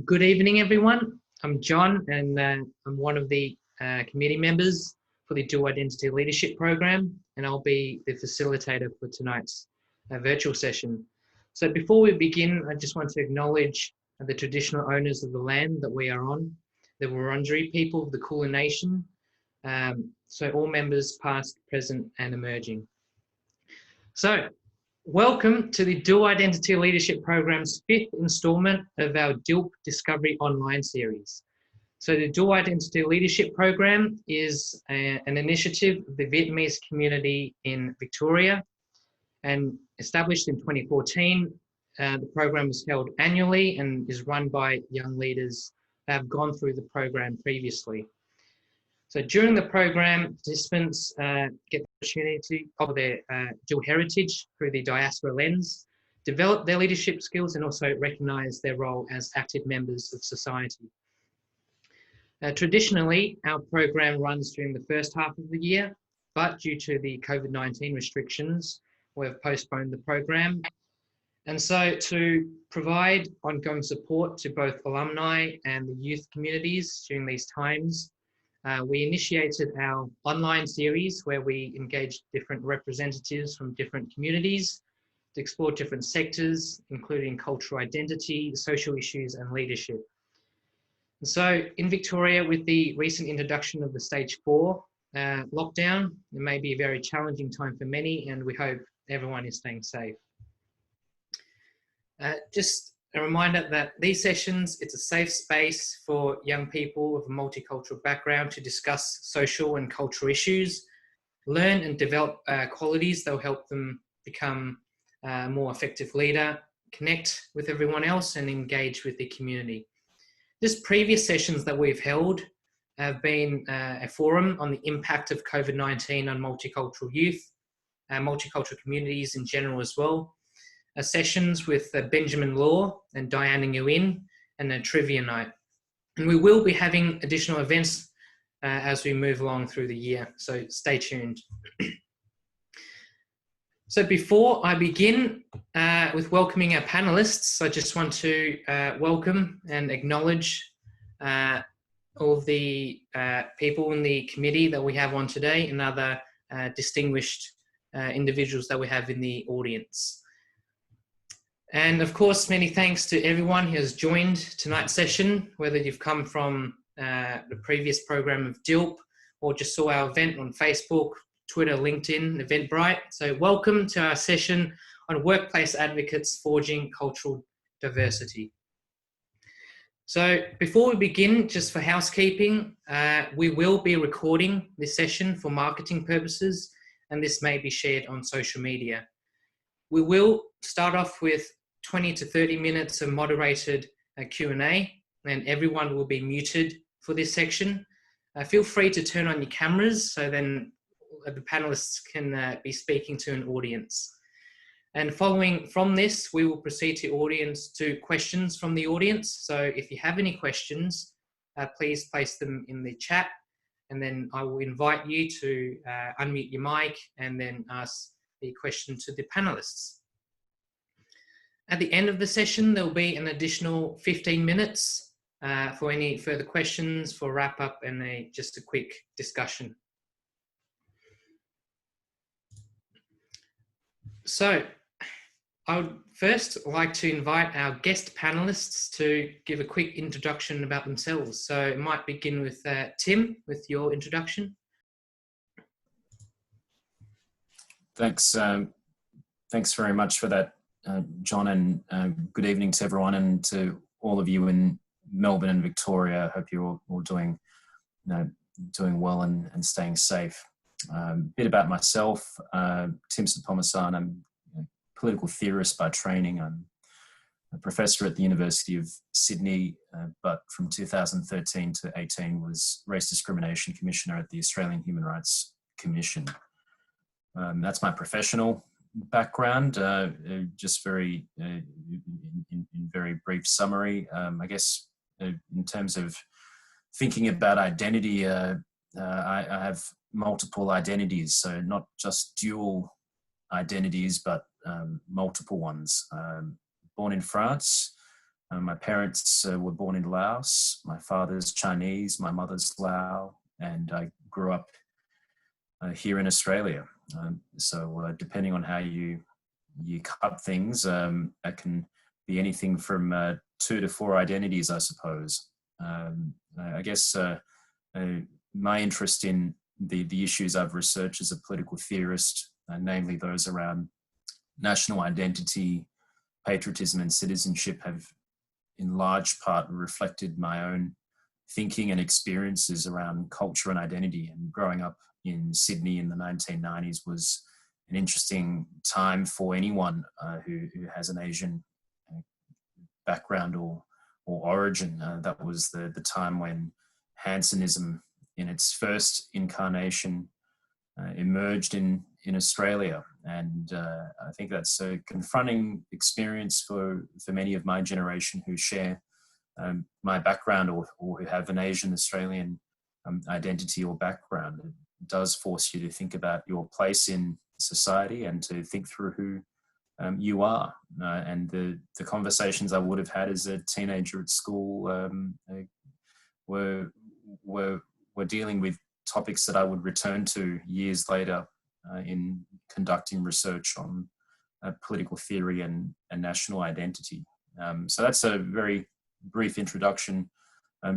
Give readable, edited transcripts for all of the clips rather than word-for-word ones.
Good evening, everyone. I'm John, and I'm one of the committee members for the Dual Identity Leadership Program, and I'll be the facilitator for tonight's virtual session. So before we begin, I just want to acknowledge the traditional owners of the land that we are on, the Wurundjeri people of the Kulin Nation, so all members past, present, and emerging. So welcome to the Dual Identity Leadership Program's 5th instalment of our DILP Discovery Online series. So the Dual Identity Leadership Program is an initiative of the Vietnamese community in Victoria, and established in 2014. The program is held annually and is run by young leaders that have gone through the program previously. So during the program, participants get the opportunity to cover their dual heritage through the diaspora lens, develop their leadership skills, and also recognise their role as active members of society. Traditionally, our program runs during the first half of the year, but due to the COVID-19 restrictions, we've postponed the program. And so to provide ongoing support to both alumni and the youth communities during these times, we initiated our online series where we engaged different representatives from different communities to explore different sectors, including cultural identity, social issues, and leadership. And so in Victoria, with the recent introduction of the stage 4 lockdown, it may be a very challenging time for many, and we hope everyone is staying safe. Just a reminder that these sessions, it's a safe space for young people with a multicultural background to discuss social and cultural issues, learn and develop qualities that will help them become a more effective leader, connect with everyone else, and engage with the community. Just previous sessions that we've held have been a forum on the impact of COVID-19 on multicultural youth, multicultural communities in general as well. Sessions with Benjamin Law and Diana Nguyen, and a trivia night. And we will be having additional events as we move along through the year, so stay tuned. So before I begin with welcoming our panelists, I just want to welcome and acknowledge all of the people in the committee that we have on today, and other distinguished individuals that we have in the audience. And of course, many thanks to everyone who has joined tonight's session, whether you've come from the previous program of DILP or just saw our event on Facebook, Twitter, LinkedIn, Eventbrite. So welcome to our session on workplace advocates forging cultural diversity. So before we begin, just for housekeeping, we will be recording this session for marketing purposes, and this may be shared on social media. We will start off with 20 to 30 minutes of moderated Q&A, and everyone will be muted for this section. Feel free to turn on your cameras so then the panelists can be speaking to an audience. And following from this, we will proceed to questions from the audience. So if you have any questions, please place them in the chat, and then I will invite you to unmute your mic and then ask the question to the panelists. At the end of the session, there will be an additional 15 minutes for any further questions, for wrap up, and just a quick discussion. So I would first like to invite our guest panelists to give a quick introduction about themselves. So it might begin with Tim, with your introduction. Thanks. Thanks very much for that, John, and good evening to everyone, and to all of you in Melbourne and Victoria. I hope you're all doing well and staying safe. A bit about myself, Tim Sopomasan. I'm a political theorist by training. I'm a professor at the University of Sydney, but from 2013 to 18 was Race Discrimination Commissioner at the Australian Human Rights Commission. That's my professional background. Just very, in very brief summary, I guess in terms of thinking about identity, I have multiple identities, so not just dual identities, but multiple ones. Born in France, My parents were born in Laos. My father's Chinese, my mother's Lao, and I grew up here in Australia. So depending on how you cut things, that can be anything from 2 to 4 identities, I suppose. I guess my interest in the issues I've researched as a political theorist, namely those around national identity, patriotism and citizenship, have in large part reflected my own thinking and experiences around culture and identity. And growing up in Sydney in the 1990s was an interesting time for anyone who has an Asian background or origin. That was the time when Hansonism in its first incarnation emerged in Australia. And I think that's a confronting experience for many of my generation who share my background or who have an Asian Australian identity or background. It does force you to think about your place in society and to think through who you are. And the conversations I would have had as a teenager at school were dealing with topics that I would return to years later in conducting research on political theory and national identity. So that's a very brief introduction,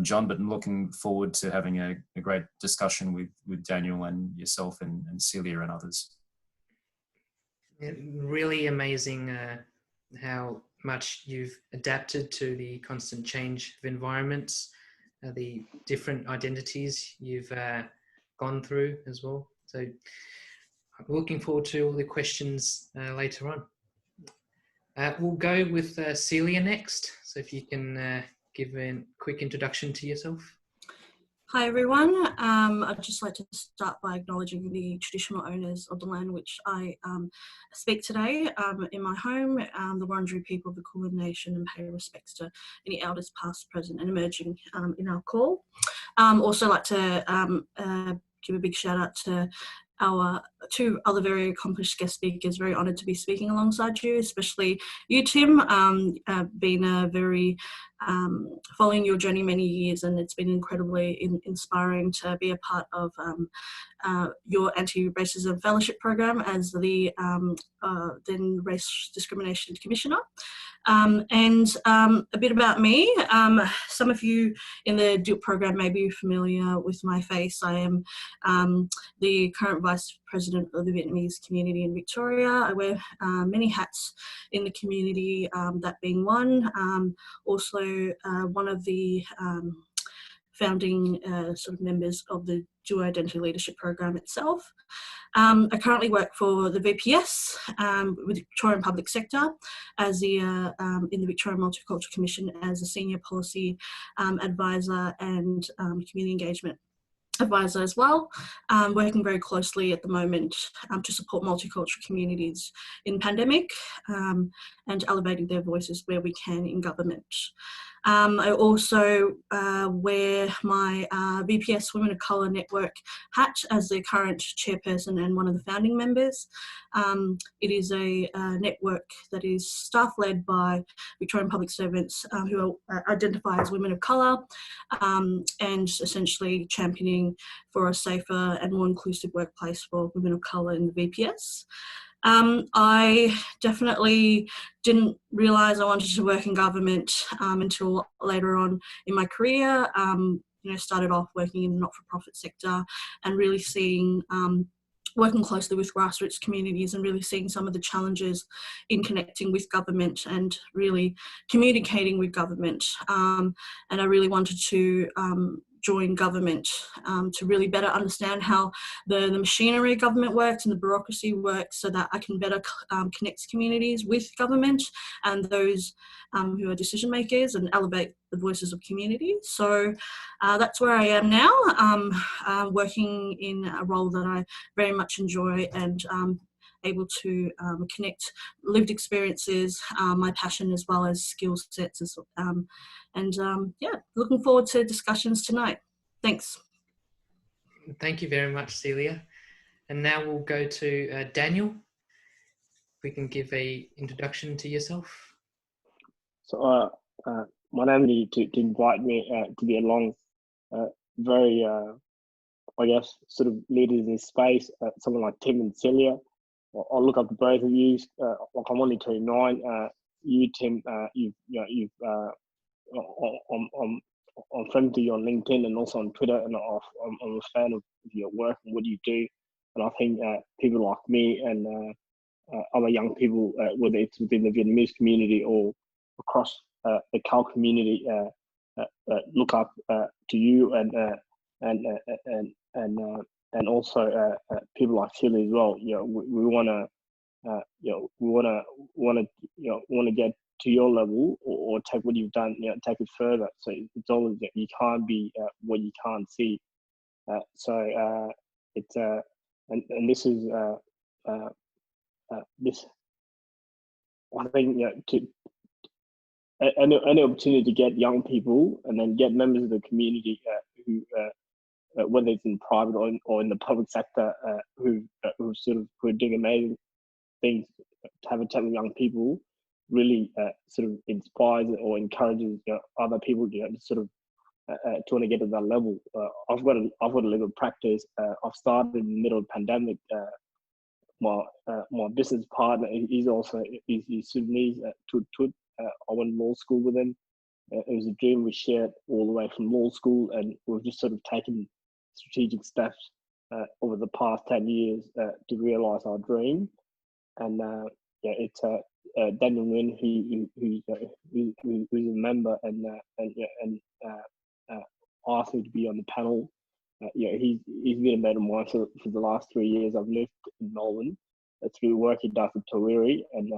John, but I'm looking forward to having a great discussion with Daniel and yourself and Celia and others. Really amazing how much you've adapted to the constant change of environments, the different identities you've gone through as well. So I'm looking forward to all the questions later on. We'll go with Celia next. So if you can give a quick introduction to yourself. Hi everyone, I'd just like to start by acknowledging the traditional owners of the land which I speak today in my home, the Wurundjeri people of the Kulin Nation, and pay respects to any elders past, present and emerging in our call. Also like to give a big shout out to our 2 other very accomplished guest speakers. Very honoured to be speaking alongside you, especially you, Tim. Been a very following your journey many years, and it's been incredibly inspiring to be a part of your anti-racism fellowship program as the then Race Discrimination Commissioner. And a bit about me. Some of you in the DILP program may be familiar with my face. I am the current Vice President of the Vietnamese community in Victoria. I wear many hats in the community, that being one. Also one of the founding sort of members of the Dual Identity Leadership Program itself. I currently work for the VPS with the Victorian Public Sector as the in the Victorian Multicultural Commission as a Senior Policy Advisor and Community Engagement Advisor as well, working very closely at the moment to support multicultural communities in pandemic and elevating their voices where we can in government. I also wear my VPS Women of Colour Network hat as the current chairperson and one of the founding members. It is a network that is staff-led by Victorian public servants who identify as women of colour, and essentially championing for a safer and more inclusive workplace for women of colour in the VPS. I definitely didn't realise I wanted to work in government until later on in my career. Started off working in the not-for-profit sector and really seeing working closely with grassroots communities and really seeing some of the challenges in connecting with government and really communicating with government. And I really wanted to join government to really better understand how the machinery of government works and the bureaucracy works, so that I can better connect communities with government and those who are decision makers and elevate the voices of communities. So that's where I am now, working in a role that I very much enjoy and able to connect lived experiences, my passion as well as skill sets, looking forward to discussions tonight. Thanks. Thank you very much, Celia. And now we'll go to Daniel. We can give a introduction to yourself. So my name to invite me to be along. Very, I guess, sort of leaders in this space. Someone like Tim and Celia. I'll look up to both of you. Like I'm only 29. You, Tim, you've I'm friends with you on LinkedIn and also on Twitter, and I'm a fan of your work and what you do. And I think people like me and other young people, whether it's within the Vietnamese community or across the Khao community, look up to you and also people like Chile as well. We want to want to get to your level or take what you've done, take it further. So it's always that you can't be what you can't see. It's and this is this. I think to any opportunity to get young people and then get members of the community who whether it's in private or in the public sector who are doing amazing things, to have a chat with young people really sort of inspires or encourages other people to sort of to want to get to that level. I've got a little practice. I've started in the middle of the pandemic. My business partner, he's Sudanese. I went to law school with him. It was a dream we shared all the way from law school, and we've just sort of taken strategic steps over the past 10 years to realize our dream. And it's Daniel Nguyen, who's a member and asked me to be on the panel. He's been a mate of mine for the last 3 years. I've lived in Melbourne through work he does at Tawiri, and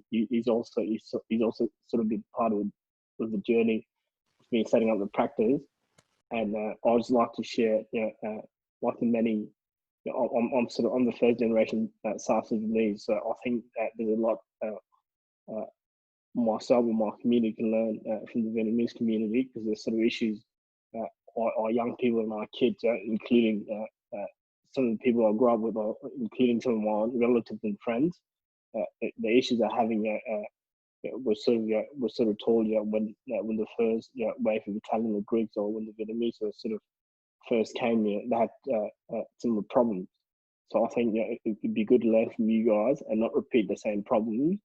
he's also sort of been part of the journey of me setting up the practice. And I'd just like to share, like the many. I'm the first generation South Sudanese, so I think that there's a lot myself and my community can learn from the Vietnamese community, because there's sort of issues our young people and our kids, including some of the people I grew up with, including some of my relatives and friends, the issues they're having. We're sort of told when the first wave of Italian or Greeks, or when the Vietnamese were sort of first came here, they had some of the problems. So I think it'd be good to learn from you guys and not repeat the same problems.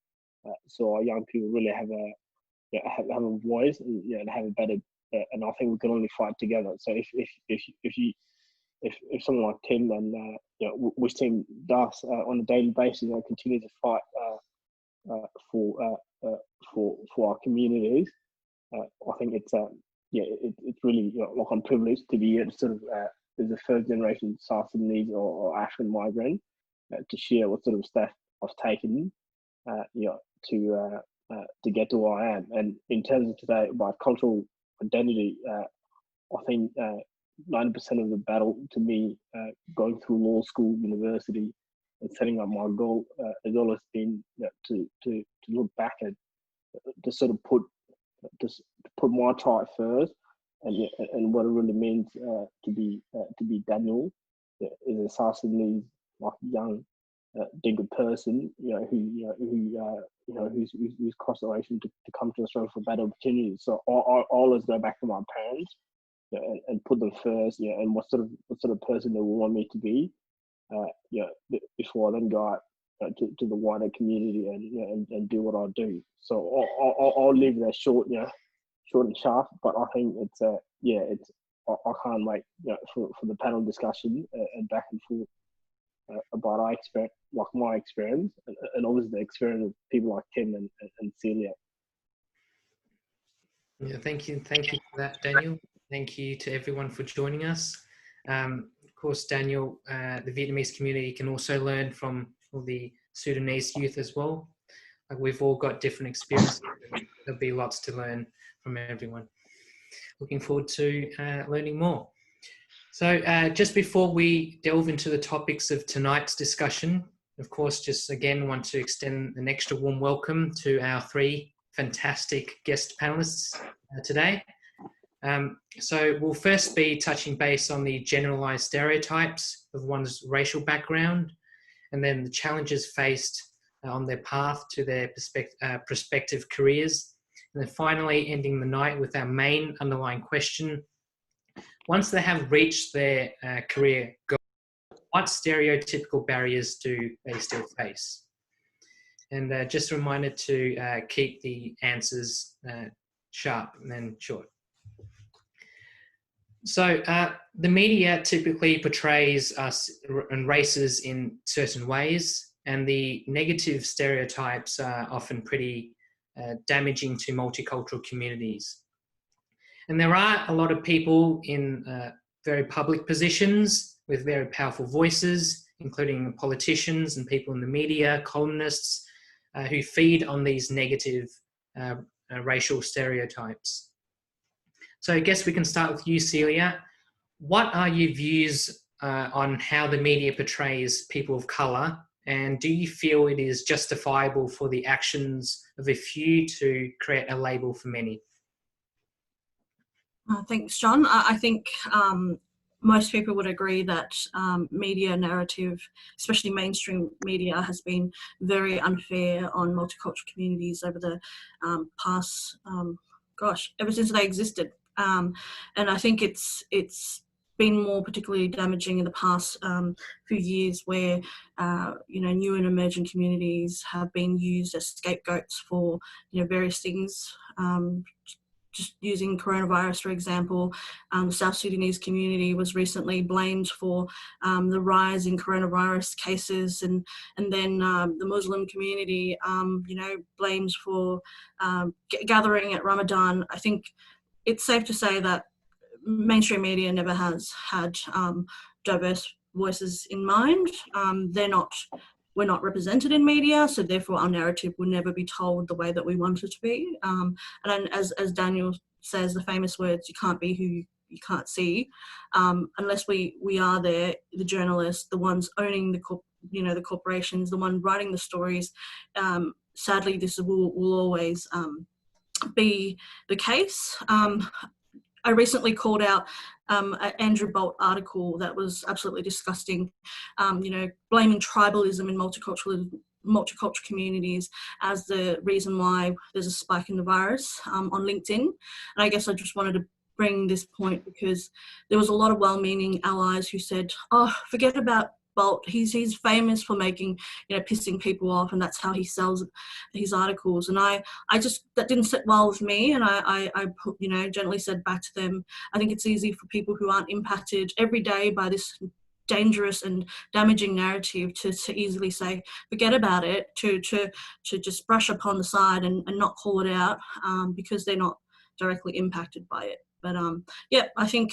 So our young people really have a voice and have a better. And I think we can only fight together. So if someone like Tim and which Tim does on a daily basis, continue to fight for our communities, I think it's it's really like I'm privileged to be here to sort of as a first generation South Sudanese or African migrant to share what sort of steps I've taken to get to where I am. And in terms of today about cultural identity, I think 90% of the battle to me going through law school, university, and setting up my goal has always been to look back at, to sort of put my tribe first, and what it really means to be Daniel, is a South Sudanese, like young Dinka person, who's crossed the ocean to come to Australia for better opportunities. So I always go back to my parents, and put them first, and what sort of person they want me to be, before I then go out to the wider community and do what I do. So I'll leave that short and sharp, but I think it's I can't wait for the panel discussion and back and forth about our experience, like my experience, and obviously the experience of people like Tim and Celia. Yeah, thank you for that, Daniel. Thank you to everyone for joining us. Of course, Daniel, the Vietnamese community can also learn from all the Sudanese youth as well. Like, we've all got different experiences. There'll be lots to learn from everyone. Looking forward to learning more. So just before we delve into the topics of tonight's discussion, of course, just again want to extend an extra warm welcome to our 3 fantastic guest panelists today. So we'll first be touching base on the generalised stereotypes of one's racial background, and then the challenges faced on their path to their prospective careers And then finally, ending the night with our main underlying question. Once they have reached their career goal, what stereotypical barriers do they still face? And just a reminder to keep the answers sharp and short. So the media typically portrays us and races in certain ways, and the negative stereotypes are often pretty damaging to multicultural communities. And there are a lot of people in very public positions with very powerful voices, including politicians and people in the media, columnists, who feed on these negative racial stereotypes. So I guess we can start with you, Celia. What are your views on how the media portrays people of colour, and do you feel it is justifiable for the actions of a few to create a label for many? Thanks, John. I think most people would agree that media narrative, especially mainstream media, has been very unfair on multicultural communities over the past, ever since they existed. And I think it's been more particularly damaging in the past few years, where new and emerging communities have been used as scapegoats for various things. Just using coronavirus, for example, the South Sudanese community was recently blamed for the rise in coronavirus cases, and then the Muslim community, blamed for gathering at Ramadan. I think it's safe to say that mainstream media never has had diverse voices in mind. We're not represented in media, so therefore our narrative will never be told the way that we want it to be. And as Daniel says, the famous words, you can't be who you can't see, unless we are there, the journalists, the ones owning the corporations, the one writing the stories. Sadly, this will always be the case. I recently called out an Andrew Bolt article that was absolutely disgusting, blaming tribalism in multicultural communities as the reason why there's a spike in the virus on LinkedIn. And I guess I just wanted to bring this point because there was a lot of well-meaning allies who said, oh, forget about Bolt, he's famous for making, pissing people off, and that's how he sells his articles. And I just, that didn't sit well with me, and I gently said back to them, I think it's easy for people who aren't impacted every day by this dangerous and damaging narrative to easily say, forget about it, to just brush upon the side and not call it out because they're not directly impacted by it. But I think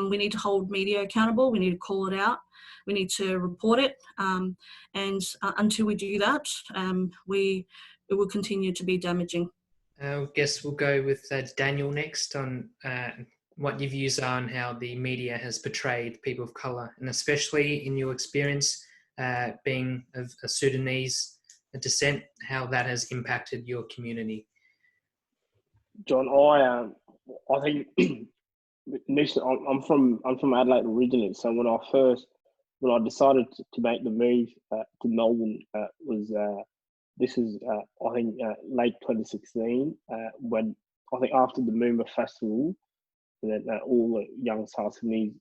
we need to hold media accountable. We need to call it out. We need to report it. And until we do that, it will continue to be damaging. I guess we'll go with Daniel next on what your views are on how the media has portrayed people of colour, and especially in your experience being of a Sudanese descent, how that has impacted your community. John, I think I'm from Adelaide originally. So when I decided to make the move to Melbourne, this is I think late 2016 when I think after the Moomba Festival, that all the young South Sudanese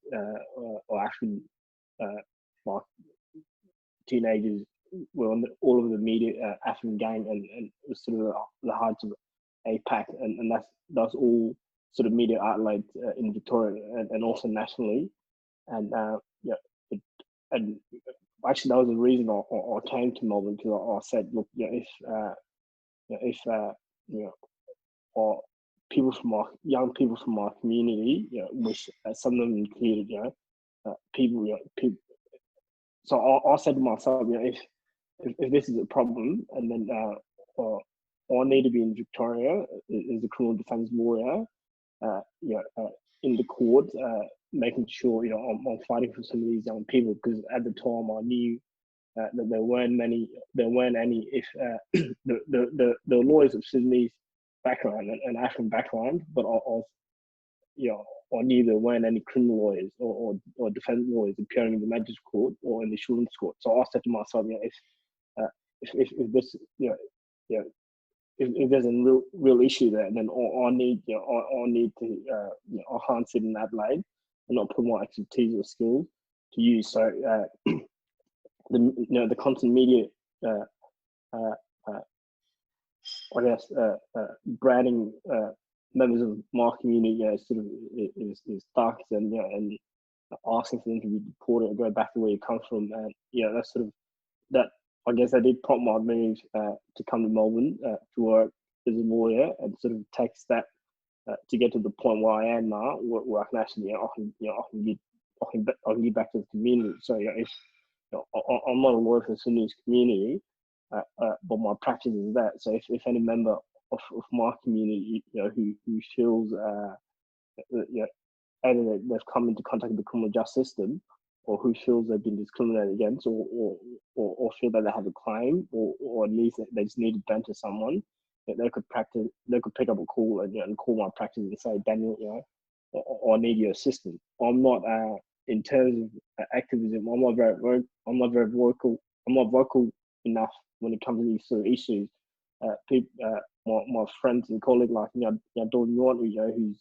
or African like teenagers were all over the media, African gang, and it was sort of the heights of APAC, and that's all sort of media outlets in Victoria and also nationally, and and actually that was the reason I came to Melbourne, because I said, look, if or young people from my community, which some of them included, people. So I said to myself, if this is a problem, and then I need to be in Victoria as a criminal defence lawyer, in the court, making sure I'm fighting for some of these young people, because at the time I knew that there weren't any. If the lawyers of Sudanese background and African background, but I knew there weren't any criminal lawyers or defence lawyers appearing in the magistrate court or in the children's court. So I said to myself, if this if there's a real issue there, then I need to I can't sit in that lane and not put my expertise or skills to use. So the content media, I guess, branding members of my community, sort of is dark, and and asking for them to be deported or go back to where you come from, and that's sort of that. I guess that did prompt my move to come to Melbourne to work as a lawyer, and sort of take that to get to the point where I am now, where I can actually, I can give back to the community. So if I'm not a lawyer for the Sunnis community, but my practice is that. So if any member of my community, who feels either they've come into contact with the criminal justice system, or who feels they've been discriminated against, or feel that they have a claim, or at least they just need to vent to someone, they could pick up a call and call my practice and say, Daniel, I need your assistance. I'm not in terms of activism. I'm not very vocal. I'm not vocal enough when it comes to these sort of issues. My friends and colleagues like Dawn Yorn,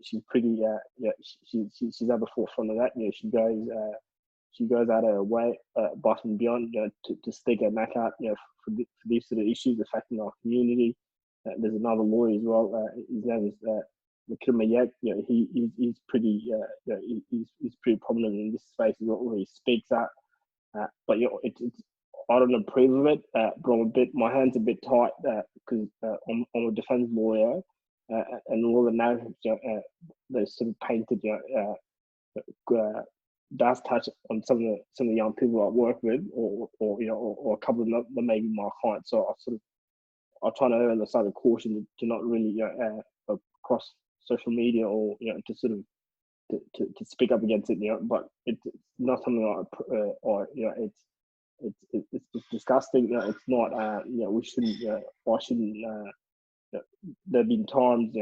she's pretty she's at the forefront of that. She goes out of her way, above and beyond, to stick her neck out, for these sort of issues affecting our community. There's another lawyer as well. His name is Makirma Yek. He's pretty he's pretty prominent in this space as well, where he speaks out. But it's I don't approve of it, but my hands are a bit tight because I'm a defense lawyer, and all the narratives they're sort of painted does touch on some of the young people I work with, or a couple of them that may be my clients. So I try to err on the side of caution to not really across social media, or to sort of to speak up against it. But it's not something it's disgusting. It's not. We shouldn't. I shouldn't. There've been times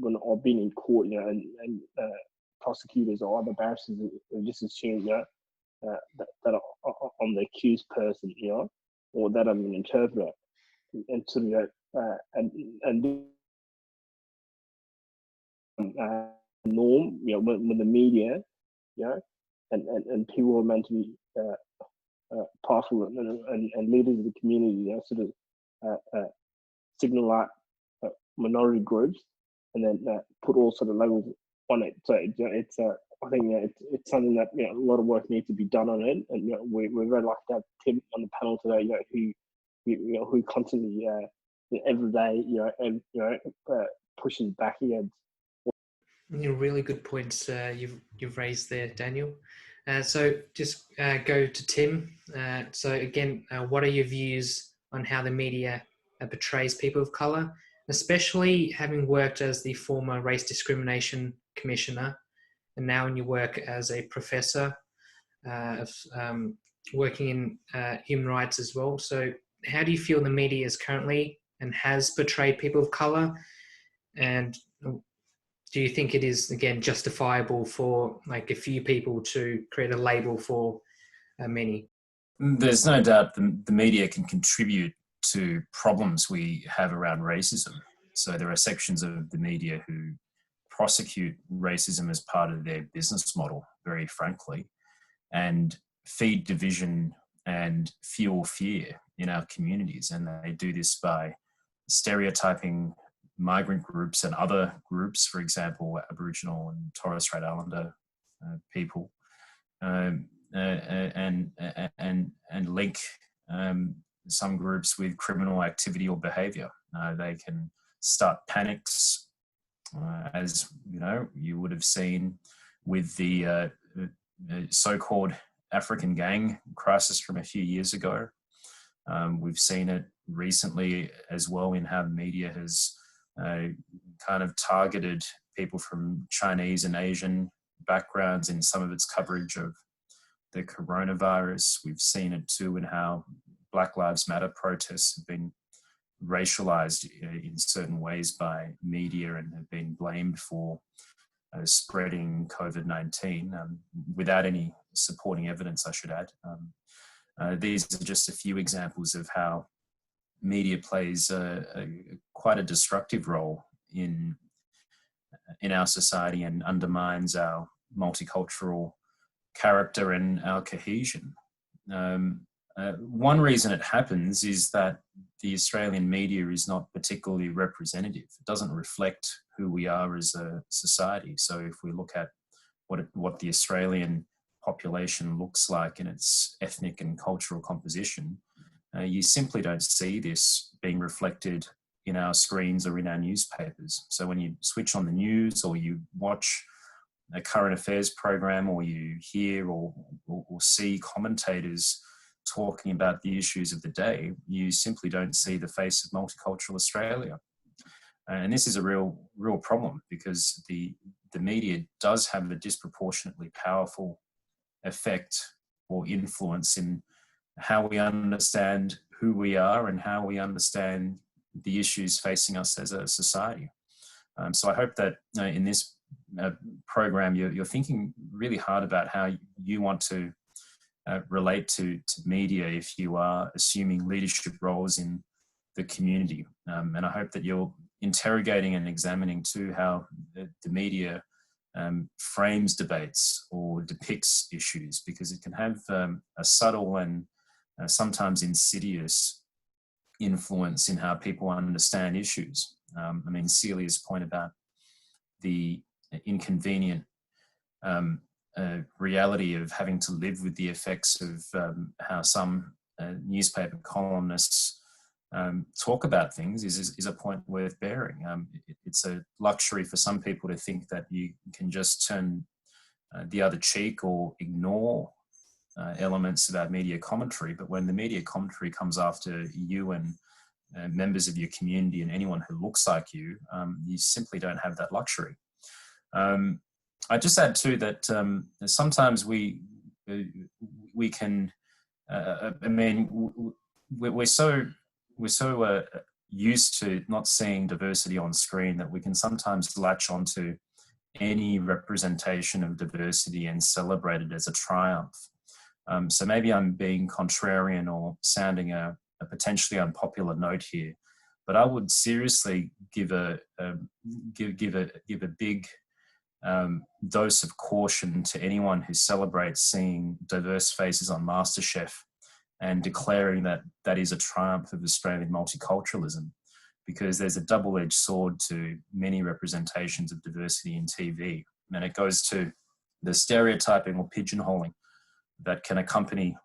when I've been in court, and prosecutors or other barristers just assume that I'm the accused person, or that I'm an interpreter, and sort of and norm, when the media, and people are meant to be powerful and leaders of the community, sort of signal out minority groups, and then put all sort of labels on it. So it's I think it's something that a lot of work needs to be done on it, and we're very lucky to have Tim on the panel today, who constantly every day pushes back against. Really good points you've raised there, Daniel. So just go to Tim. So again, what are your views on how the media portrays people of colour, especially having worked as the former Race Discrimination Commissioner, and now in your work as a professor, working in human rights as well? So how do you feel the media is currently and has portrayed people of colour, and do you think it is, again, justifiable for like a few people to create a label for many? There's no doubt the media can contribute to problems we have around racism. So there are sections of the media who prosecute racism as part of their business model, very frankly, and feed division and fuel fear in our communities. And they do this by stereotyping migrant groups and other groups, for example, Aboriginal and Torres Strait Islander people, and link some groups with criminal activity or behaviour. They can start panics, as you would have seen with the so-called African gang crisis from a few years ago. We've seen it recently as well in how the media has kind of targeted people from Chinese and Asian backgrounds in some of its coverage of the coronavirus. We've seen it too in how Black Lives Matter protests have been racialized in certain ways by media and have been blamed for spreading COVID-19 without any supporting evidence, I should add. These are just a few examples of how media plays quite a destructive role in our society and undermines our multicultural character and our cohesion. One reason it happens is that the Australian media is not particularly representative. It doesn't reflect who we are as a society. So if we look at what the Australian population looks like in its ethnic and cultural composition, you simply don't see this being reflected in our screens or in our newspapers. So when you switch on the news or you watch a current affairs program or you hear or see commentators talking about the issues of the day, you simply don't see the face of multicultural Australia. And this is a real problem, because the media does have a disproportionately powerful effect or influence in how we understand who we are and how we understand the issues facing us as a society. So I hope that in this program, you're thinking really hard about how you want to relate to media if you are assuming leadership roles in the community. And I hope that you're interrogating and examining too how the media frames debates or depicts issues, because it can have a subtle and sometimes insidious influence in how people understand issues. I mean, Celia's point about the inconvenient reality of having to live with the effects of how some newspaper columnists talk about things is a point worth bearing. It's a luxury for some people to think that you can just turn the other cheek or ignore elements of our media commentary. But when the media commentary comes after you and members of your community and anyone who looks like you, you simply don't have that luxury. I just add too that sometimes we can. I mean, we're so used to not seeing diversity on screen that we can sometimes latch onto any representation of diversity and celebrate it as a triumph. So maybe I'm being contrarian or sounding a potentially unpopular note here, but I would seriously give a big dose of caution to anyone who celebrates seeing diverse faces on MasterChef and declaring that that is a triumph of Australian multiculturalism, because there's a double-edged sword to many representations of diversity in TV, and it goes to the stereotyping or pigeonholing that can accompany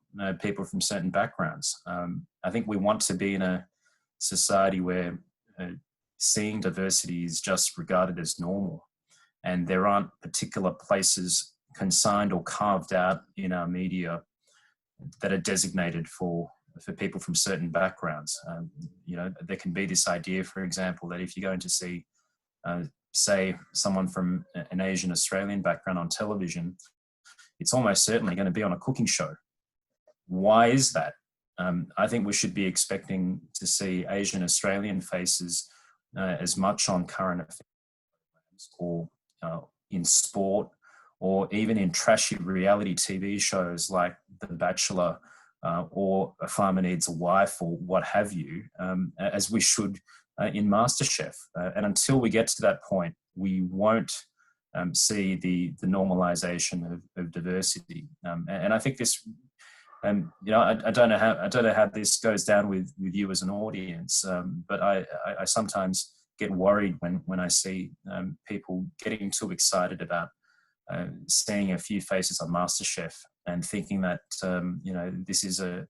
people from certain backgrounds. I think we want to be in a society where seeing diversity is just regarded as normal, and there aren't particular places consigned or carved out in our media that are designated for people from certain backgrounds. There can be this idea, for example, that if you're going to see, say, someone from an Asian Australian background on television, it's almost certainly going to be on a cooking show. Why is that? I think we should be expecting to see Asian Australian faces as much on current affairs or in sport, or even in trashy reality TV shows like The Bachelor or A Farmer Needs a Wife or what have you, as we should in MasterChef. And until we get to that point, we won't see the normalization of diversity. And I think this, I don't know how this goes down with you as an audience, but I sometimes get worried when I see people getting too excited about seeing a few faces on MasterChef and thinking that this is a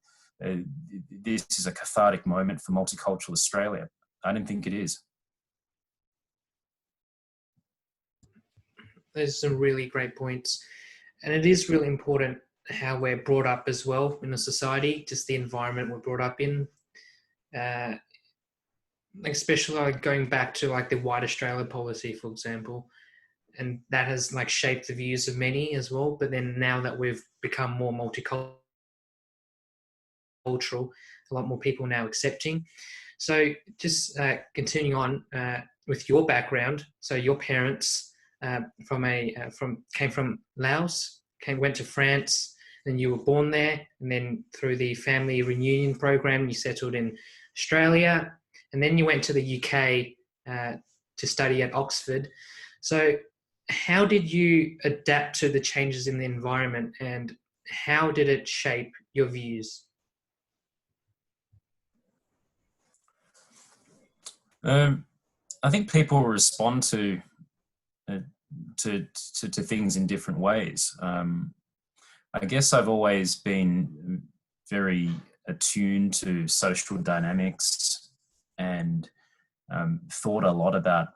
cathartic moment for multicultural Australia. I don't think it is. There's some really great points, and it is really important how we're brought up as well in a society, just the environment we're brought up in. Especially like going back to like the White Australia policy, for example, and that has like shaped the views of many as well. But then now that we've become more multicultural, a lot more people now accepting. So just continuing on with your background. So your parents came from Laos, went to France, and you were born there, and then through the family reunion program, you settled in Australia, and then you went to the UK to study at Oxford. So how did you adapt to the changes in the environment, and how did it shape your views? I think people respond to things in different ways. I guess I've always been very attuned to social dynamics and thought a lot about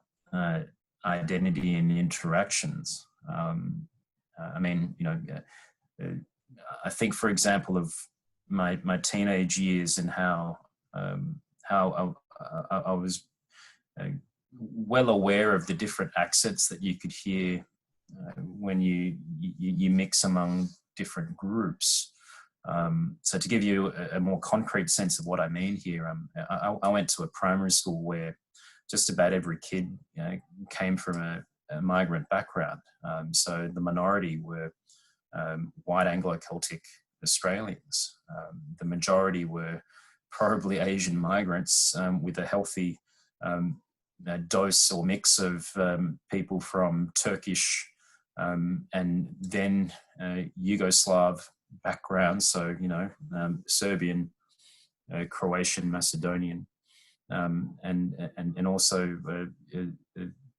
identity and interactions. I mean, you know, I think, for example, of my teenage years and how I was well aware of the different accents that you could hear when you mix among different groups. So to give you a more concrete sense of what I mean here, I went to a primary school where just about every kid, you know, came from a migrant background. So the minority were white Anglo-Celtic Australians. The majority were probably Asian migrants with a healthy dose or mix of people from Turkish and then Yugoslav backgrounds, so, you know, Serbian, Croatian, Macedonian, and also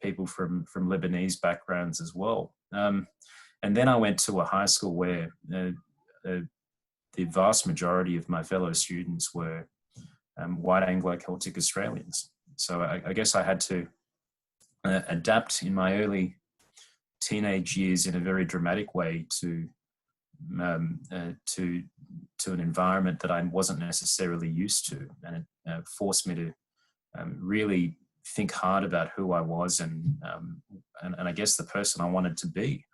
people from Lebanese backgrounds as well. And then I went to a high school where the vast majority of my fellow students were white Anglo-Celtic Australians. So I guess I had to adapt in my early teenage years in a very dramatic way to an environment that I wasn't necessarily used to, and it forced me to really think hard about who I was and I guess the person I wanted to be.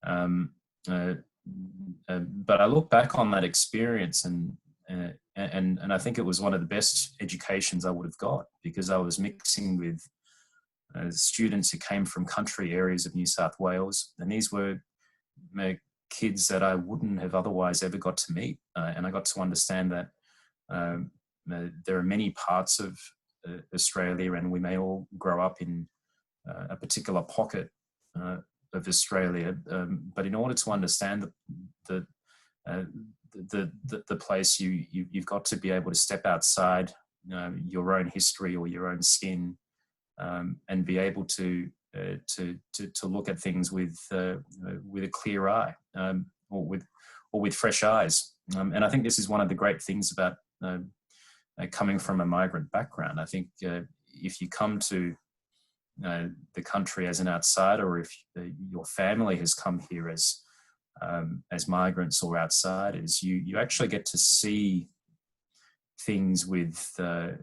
But I look back on that experience and I think it was one of the best educations I would have got, because I was mixing with students who came from country areas of New South Wales, and these were kids that I wouldn't have otherwise ever got to meet, and I got to understand that there are many parts of Australia, and we may all grow up in a particular pocket of Australia, but in order to understand the place, you've got to be able to step outside your own history or your own skin, and be able to look at things with a clear eye, or with fresh eyes. And I think this is one of the great things about coming from a migrant background. I think if you come to the country as an outsider, or if your family has come here as migrants or outsiders, you actually get to see things with a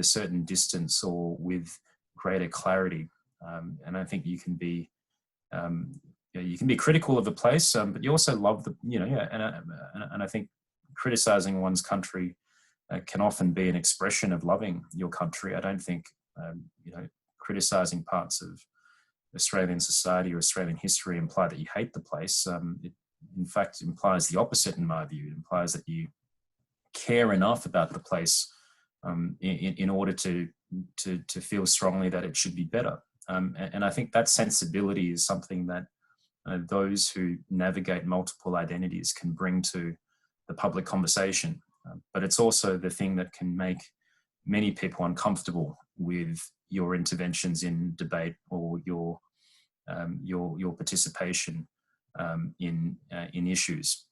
certain distance or with greater clarity. And I think you can be critical of a place, but you also love and I think criticizing one's country can often be an expression of loving your country. I don't think criticizing parts of Australian society or Australian history imply that you hate the place. It in fact implies the opposite, in my view. It implies that you care enough about the place in order to feel strongly that it should be better. And I think that sensibility is something that those who navigate multiple identities can bring to the public conversation. But it's also the thing that can make many people uncomfortable with your interventions in debate or your participation in issues.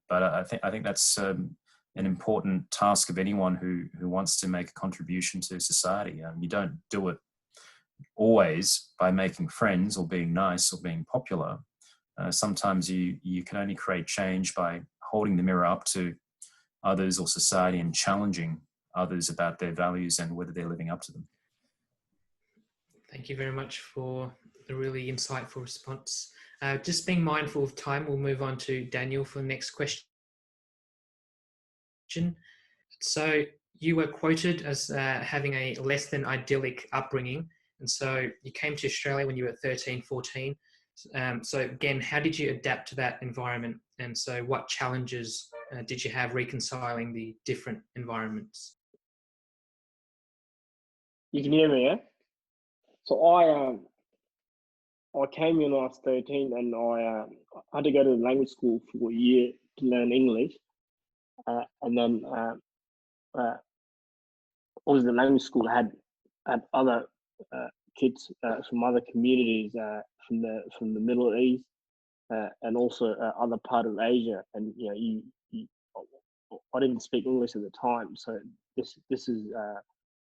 But I think that's an important task of anyone who wants to make a contribution to society. You don't do it always by making friends or being nice or being popular. Sometimes you can only create change by holding the mirror up to others or society and challenging others about their values and whether they're living up to them. Thank you very much for the really insightful response. Just being mindful of time, we'll move on to Daniel for the next question. So you were quoted as having a less than idyllic upbringing. And so you came to Australia when you were 13, 14. So again, how did you adapt to that environment? And so what challenges did you have reconciling the different environments? You can hear me, yeah? So I came in when I was 13, and I had to go to the language school for a year to learn English, and then also the language school had other kids from other communities from the Middle East and also other part of Asia, and I didn't speak English at the time, so this is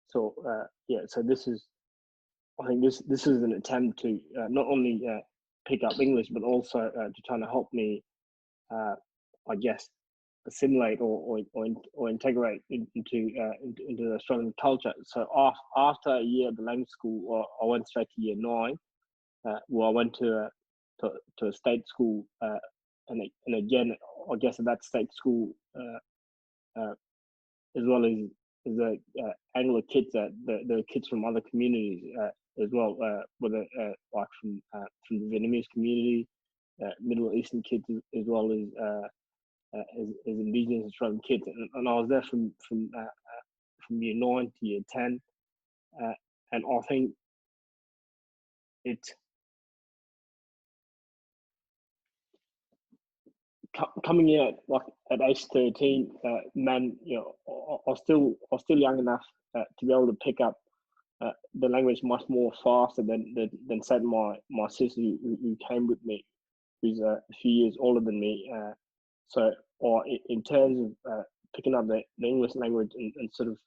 so this is, I think this is an attempt to not only pick up English, but also to try to help me, I guess, assimilate or integrate into the Australian culture. So after a year at the language school, I went straight to year 9, where I went to a state school, and again, I guess at that state school, as well as the Anglo kids, the kids from other communities as well, whether like from the Vietnamese community, Middle Eastern kids, as well as Indigenous Australian kids, and I was there from year 9 to year 10, and I think it's coming out like at age 13, man, I was still young enough to be able to pick up the language much more faster than say my sister who came with me, who's a few years older than me. So, or in terms of picking up the English language and sort of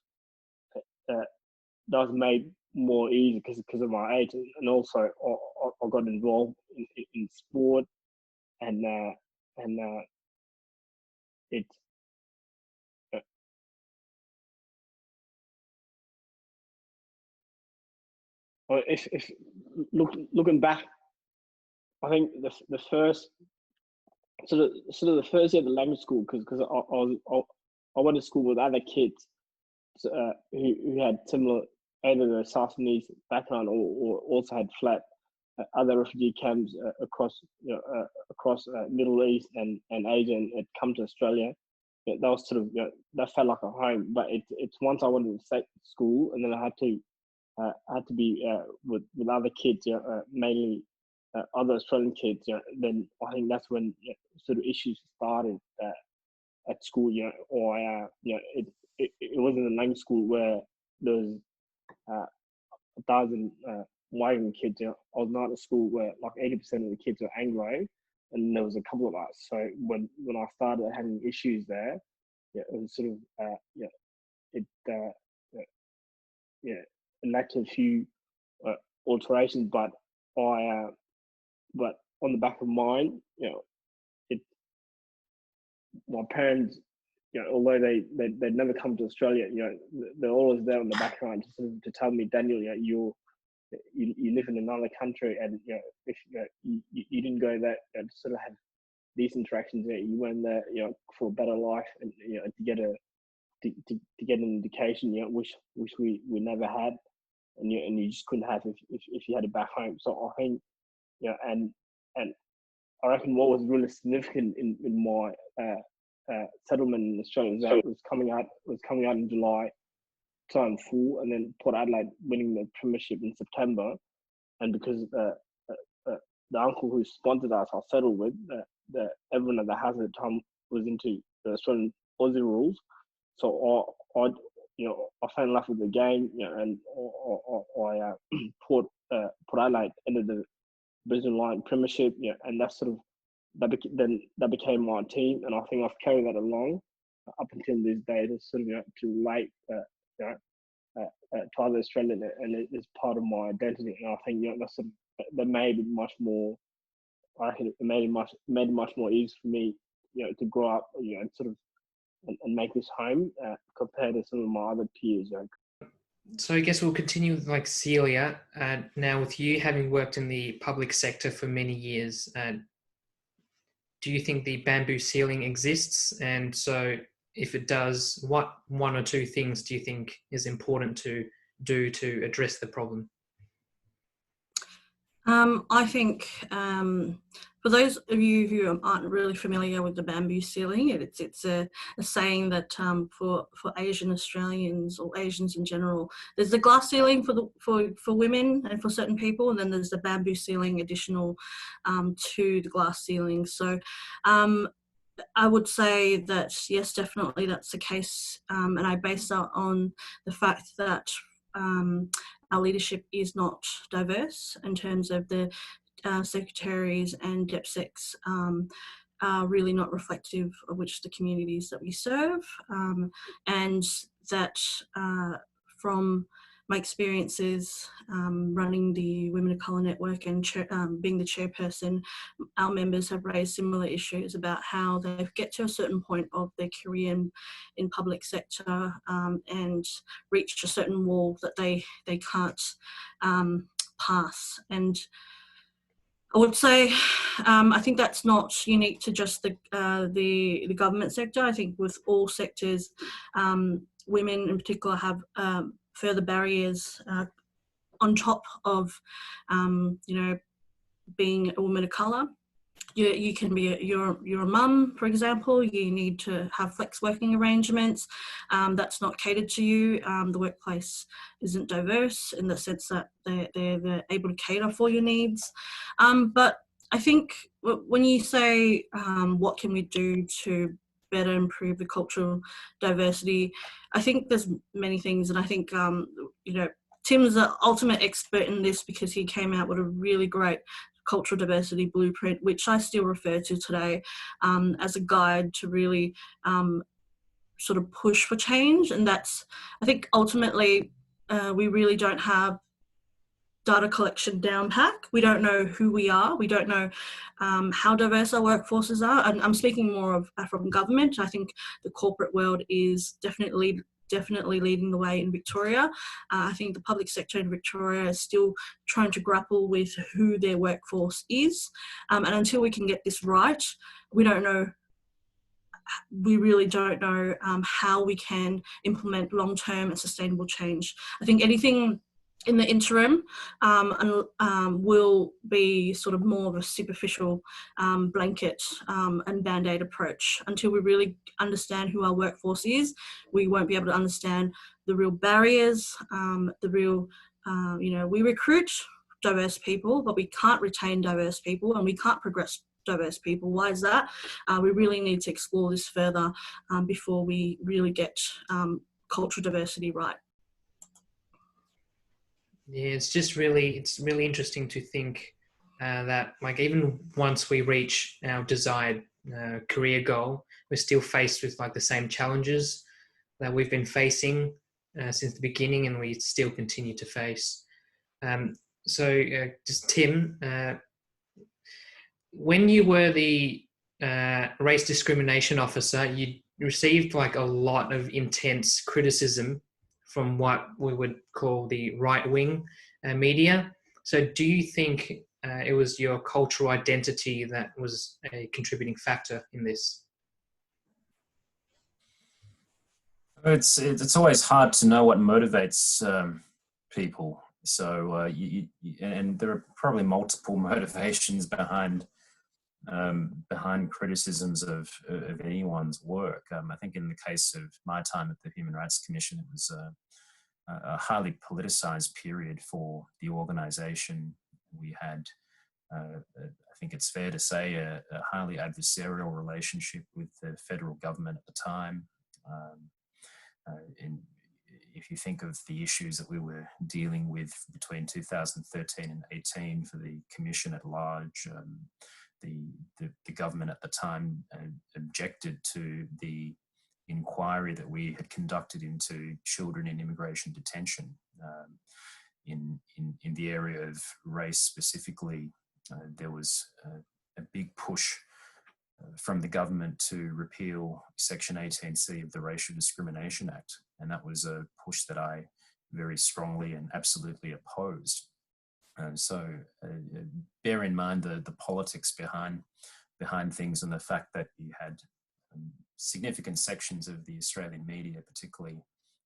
that was made more easy because of my age, and also I got involved in sport, and it's if looking back, I think the first sort of the first year of the language school, because I went to school with other kids who had similar, either the South-Sudanese background or also had flat other refugee camps across Middle East and Asia, and had come to Australia. That was sort of that felt like a home. But it's once I went to the state school, and then I had to be with other kids, mainly other Australian kids. Then I think that's when sort of issues started at school. Or it wasn't a language school where there was 1,000 migrant kids. I was not at a school where like 80% of the kids were Anglo, and there was a couple of us. So when I started having issues there, it was sort of it led to a few alterations. But but on the back of mine, my parents, although they'd never come to Australia, they're always there in the background to sort of to tell me, Daniel, you live in another country, and if you didn't go there to sort of have these interactions, you went there for a better life, and to get an indication, which we never had, and you just couldn't have if you had it back home. So I think and I reckon what was really significant in my settlement in Australia was coming out in July 2004, and then Port Adelaide winning the premiership in September. And because the uncle who sponsored us, I settled with, everyone at the house at the time was into the Australian Aussie rules. So I fell in love with the game, and I Port Adelaide ended the Brisbane Lion premiership, and that's sort of that became my team, and I think I've carried that along up until this day. It's sort of to relate to other Australian, and it's part of my identity. And I think that's that made it much more. I reckon it made it much more easy for me, to grow up, and sort of and make this home compared to some of my other peers. So I guess we'll continue with like Celia. Now, with you having worked in the public sector for many years, do you think the bamboo ceiling exists? And so if it does, what one or two things do you think is important to do to address the problem? I think for those of you who aren't really familiar with the bamboo ceiling, it's a saying that for Asian Australians or Asians in general, there's the glass ceiling for women and for certain people, and then there's the bamboo ceiling additional to the glass ceiling. So I would say that yes, definitely that's the case, and I base that on the fact that our leadership is not diverse in terms of the secretaries and DepSecs are really not reflective of which the communities that we serve, and that from my experiences running the Women of Colour Network and being the chairperson, our members have raised similar issues about how they get to a certain point of their career in public sector and reach a certain wall that they can't pass. And I would say I think that's not unique to just the government sector. I think with all sectors, women in particular have further barriers on top of, being a woman of colour. You can be you're a mum, for example. You need to have flex working arrangements. That's not catered to you. The workplace isn't diverse in the sense that they're able to cater for your needs. But I think when you say what can we do to better improve the cultural diversity, I think there's many things, and I think Tim's the ultimate expert in this because he came out with a really great cultural diversity blueprint, which I still refer to today as a guide to really sort of push for change. And that's, I think ultimately we really don't have data collection down pack. We don't know who we are. We don't know how diverse our workforces are. And I'm speaking more of from government. I think the corporate world is definitely leading the way in Victoria. I think the public sector in Victoria is still trying to grapple with who their workforce is. And until we can get this right, we really don't know how we can implement long-term and sustainable change. I think anything in the interim will be sort of more of a superficial blanket and band-aid approach. Until we really understand who our workforce is, we won't be able to understand the real barriers, we recruit diverse people, but we can't retain diverse people and we can't progress diverse people. Why is that? We really need to explore this further before we really get cultural diversity right. Yeah, it's really interesting to think that like even once we reach our desired career goal, we're still faced with like the same challenges that we've been facing since the beginning, and we still continue to face. So just Tim, when you were the race discrimination officer, you received like a lot of intense criticism from what we would call the right-wing media. So do you think it was your cultural identity that was a contributing factor in this? It's always hard to know what motivates people. So and there are probably multiple motivations behind criticisms of anyone's work. I think in the case of my time at the Human Rights Commission, it was a highly politicized period for the organisation. We had, I think it's fair to say, a highly adversarial relationship with the federal government at the time. If you think of the issues that we were dealing with between 2013 and 18 for the Commission at large, the government at the time objected to the inquiry that we had conducted into children in immigration detention. In the area of race specifically, there was a big push from the government to repeal Section 18C of the Racial Discrimination Act. And that was a push that I very strongly and absolutely opposed. So bear in mind the politics behind things, and the fact that you had significant sections of the Australian media, particularly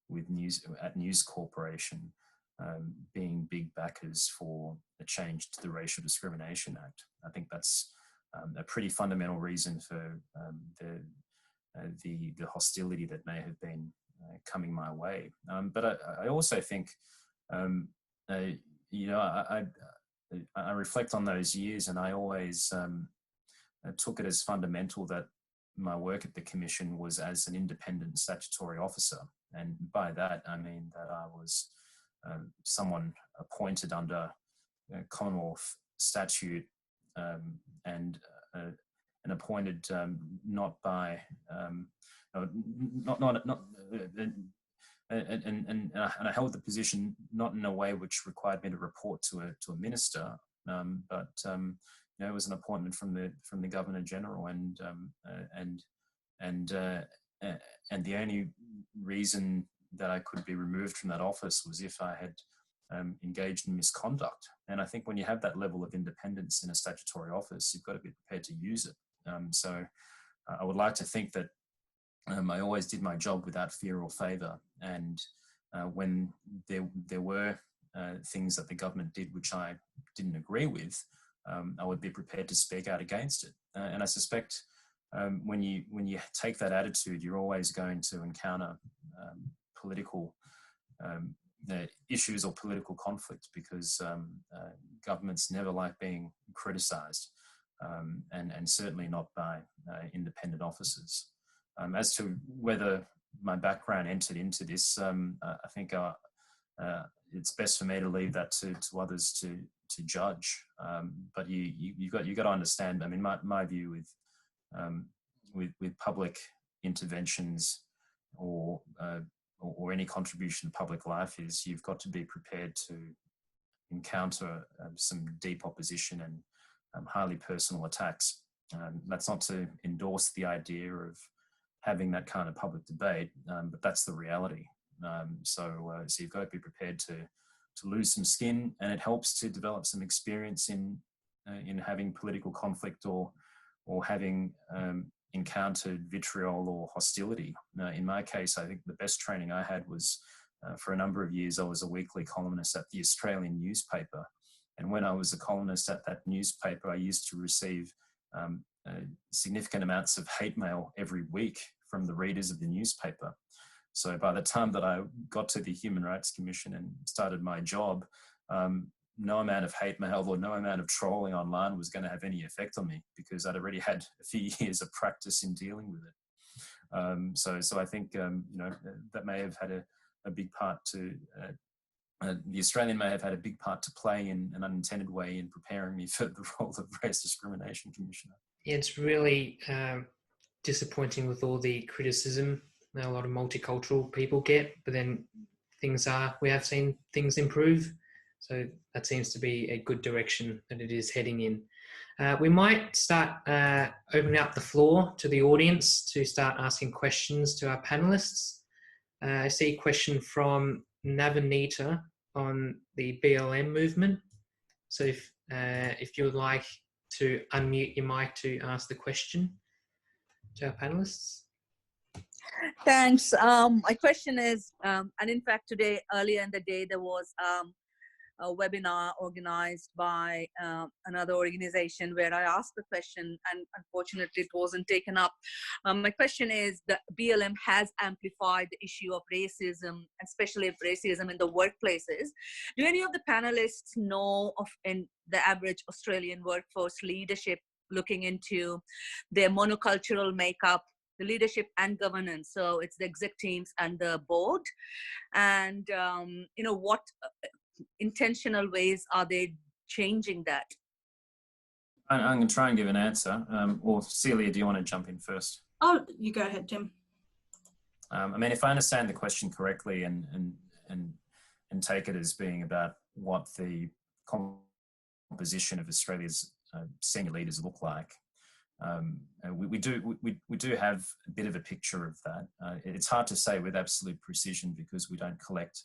with News Corporation, being big backers for a change to the Racial Discrimination Act. I think that's a pretty fundamental reason for the hostility that may have been coming my way. But I also think, you know, I reflect on those years, and I always took it as fundamental that my work at the Commission was as an independent statutory officer. And by that, I mean that I was someone appointed under Commonwealth statute and appointed not by and I held the position not in a way which required me to report to a minister, but you know, it was an appointment from the Governor General, and the only reason that I could be removed from that office was if I had engaged in misconduct. And I think when you have that level of independence in a statutory office, you've got to be prepared to use it. So I would like to think that I always did my job without fear or favour. And when there were things that the government did which I didn't agree with, I would be prepared to speak out against it. And I suspect when you take that attitude, you're always going to encounter political issues or political conflict, because governments never like being criticised, and certainly not by independent officers. As to whether my background entered into this, I think it's best for me to leave that to others to judge. But you got to understand. I mean, my view with public interventions or any contribution to public life is you've got to be prepared to encounter some deep opposition and highly personal attacks. That's not to endorse the idea of having that kind of public debate, but that's the reality. So you've got to be prepared to lose some skin, and it helps to develop some experience in having political conflict or having encountered vitriol or hostility. In my case, I think the best training I had was for a number of years I was a weekly columnist at the Australian newspaper, and when I was a columnist at that newspaper, I used to receive significant amounts of hate mail every week from the readers of the newspaper. So by the time that I got to the Human Rights Commission and started my job, no amount of hate mail or no amount of trolling online was going to have any effect on me, because I'd already had a few years of practice in dealing with it. So I think that may have had a big part to. The Australian may have had a big part to play in an unintended way in preparing me for the role of Race Discrimination Commissioner. Yeah, it's really disappointing with all the criticism that a lot of multicultural people get, but then we have seen things improve. So that seems to be a good direction that it is heading in. We might start opening up the floor to the audience to start asking questions to our panelists. I see a question from Navanita on the BLM movement. So if you would like to unmute your mic to ask the question to our panelists. Thanks. My question is, and in fact today, earlier in the day, there was a webinar organized by another organization where I asked the question, and unfortunately it wasn't taken up. My question is, the BLM has amplified the issue of racism, especially racism in the workplaces. Do any of the panelists know of in the average Australian workforce leadership looking into their monocultural makeup, the leadership and governance? So it's the exec teams and the board, and what intentional ways are they changing that? I'm going to try and give an answer. Or Celia, do you want to jump in first? Oh, you go ahead, Tim. I mean, if I understand the question correctly and take it as being about what the composition of Australia's senior leaders look like, we do have a bit of a picture of that. It's hard to say with absolute precision because we don't collect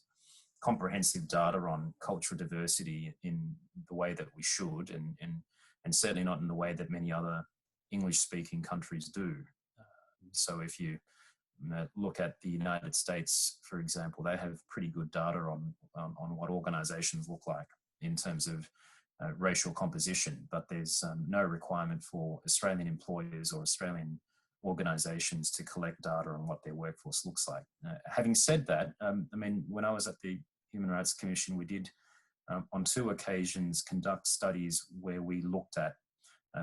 comprehensive data on cultural diversity in the way that we should, and certainly not in the way that many other English-speaking countries do. So if you look at the United States, for example, they have pretty good data on what organisations look like in terms of racial composition, but there's no requirement for Australian employers or Australian organisations to collect data on what their workforce looks like. Having said that, I mean, when I was at the Human Rights Commission, we did on 2 occasions conduct studies where we looked at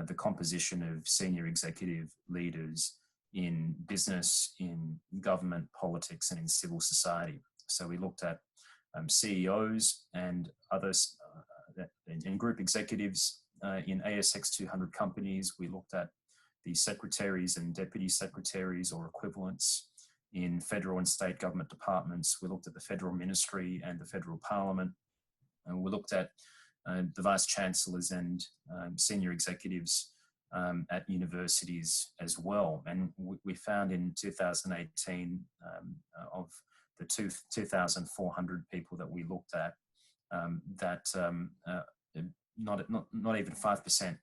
the composition of senior executive leaders in business, in government, politics, and in civil society. So we looked at CEOs and others, and group executives in ASX 200 companies. We looked at the secretaries and deputy secretaries or equivalents in federal and state government departments. We looked at the federal ministry and the federal parliament. And we looked at the vice chancellors and senior executives at universities as well. And we found in 2018 of the 2,400 people that we looked at, that not even 5%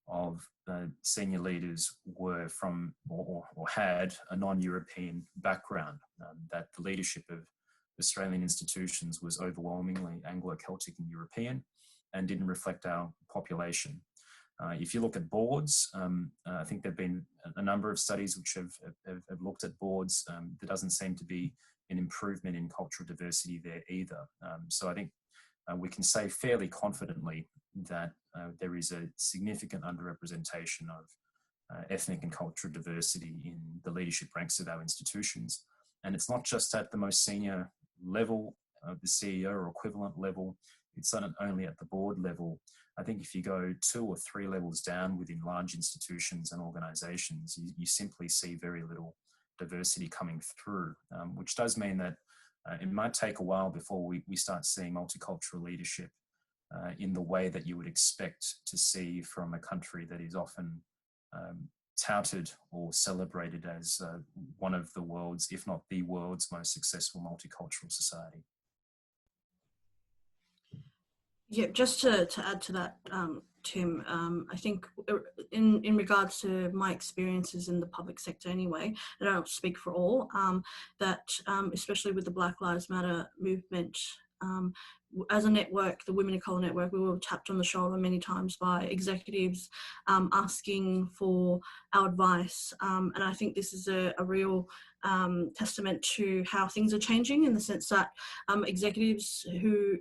of senior leaders were from or had a non-European background, that the leadership of Australian institutions was overwhelmingly Anglo-Celtic and European and didn't reflect our population. If you look at boards, I think there have been a number of studies which have looked at boards. There doesn't seem to be an improvement in cultural diversity there either. So I think we can say fairly confidently that there is a significant underrepresentation of ethnic and cultural diversity in the leadership ranks of our institutions. And it's not just at the most senior level of the CEO or equivalent level, it's not only at the board level. I think if you go 2 or 3 levels down within large institutions and organizations, you simply see very little diversity coming through, which does mean that it might take a while before we start seeing multicultural leadership in the way that you would expect to see from a country that is often touted or celebrated as one of the world's, if not the world's, most successful multicultural society. Yeah, just to add to that, Tim, I think in regards to my experiences in the public sector anyway, and I don't speak for all, that especially with the Black Lives Matter movement, as a network, the Women of Colour Network, we were tapped on the shoulder many times by executives asking for our advice. And I think this is a real testament to how things are changing, in the sense that executives who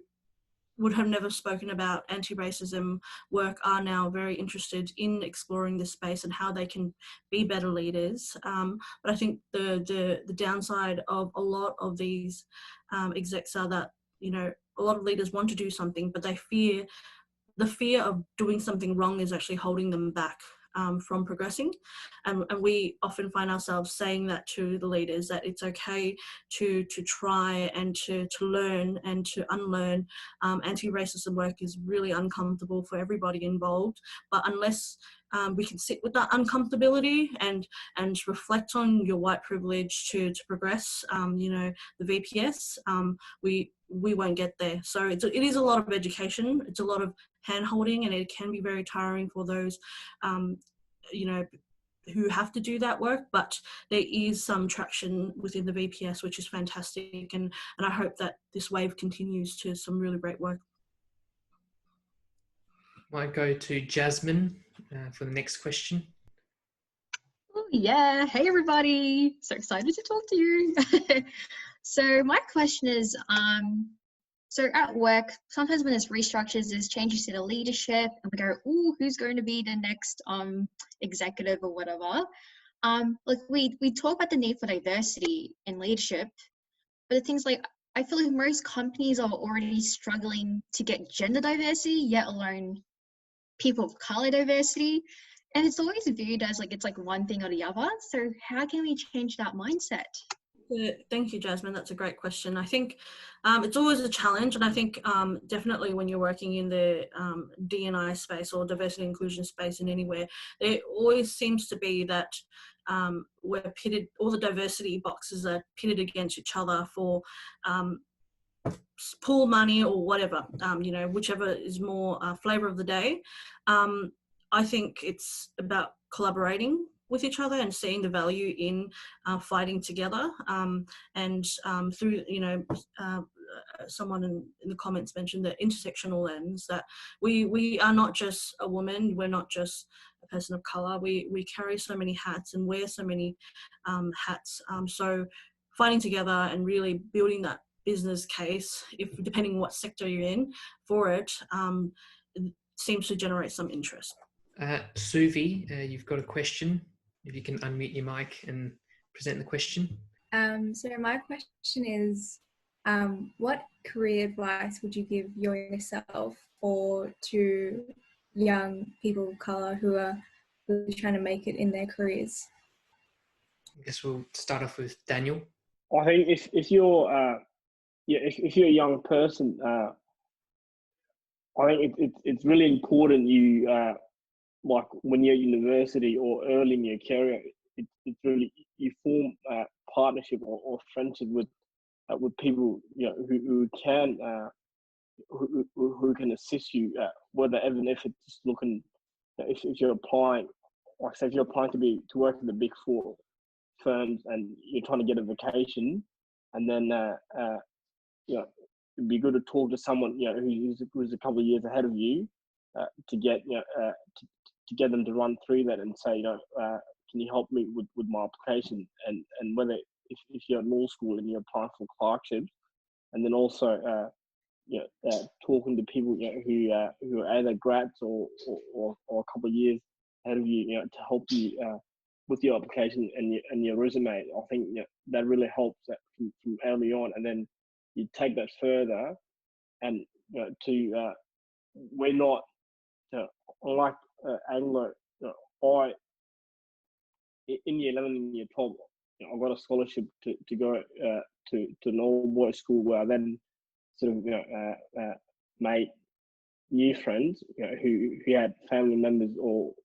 would have never spoken about anti-racism work are now very interested in exploring this space and how they can be better leaders. But I think the downside of a lot of these execs are that, you know, a lot of leaders want to do something, but they fear, the fear of doing something wrong is actually holding them back from progressing. And we often find ourselves saying that to the leaders, that it's okay to try and to learn and to unlearn. Anti-racism work is really uncomfortable for everybody involved, but unless we can sit with that uncomfortability and reflect on your white privilege to progress, you know, the VPS, we won't get there. So it is a lot of education, it's a lot of hand-holding, and it can be very tiring for those, you know, who have to do that work, but there is some traction within the VPS, which is fantastic, and I hope that this wave continues to some really great work. Might go to Jasmine for the next question. Oh yeah, hey everybody, so excited to talk to you. So my question is, so at work, sometimes when there's restructures, there's changes to the leadership, and we go, ooh, who's going to be the next executive or whatever. Like we talk about the need for diversity in leadership, but the things like, I feel like most companies are already struggling to get gender diversity, yet alone people of color diversity. And it's always viewed as like, it's like one thing or the other. So how can we change that mindset? Thank you, Jasmine. That's a great question. I think it's always a challenge, and I think definitely when you're working in the D&I space or diversity inclusion space in anywhere, there always seems to be that we're pitted, all the diversity boxes are pitted against each other for pool money or whatever, you know, whichever is more flavour of the day. I think it's about collaborating with each other and seeing the value in fighting together. And through, someone in the comments mentioned the intersectional lens, that we are not just a woman, we're not just a person of color, we carry so many hats and wear so many hats. So fighting together and really building that business case, if depending on what sector you're in for it, seems to generate some interest. Suvi, you've got a question. If you can unmute your mic and present the question. So my question is, what career advice would you give yourself or to young people of colour who are really trying to make it in their careers? I guess we'll start off with Daniel. I think if you're if you're a young person, I think it's really important you like when you're at university or early in your career, it's really you form partnership or friendship with people who can who can assist you, whether even if it's just looking if you're applying, like say if you're applying to work in the big four firms and you're trying to get a vacation, and then it'd be good to talk to someone who's a couple of years ahead of you to get to get them to run through that and say can you help me with my application, and whether if you're at law school and you're applying for clerkships, and then also talking to people who are either grads or a couple of years ahead of you, to help you with your application and your resume. I think that really helps from early on, and then you take that further, and we're not unlike Anglo. I in year 11 and year 12, I got a scholarship to go to an all boys school where I then sort of made new friends who had family members or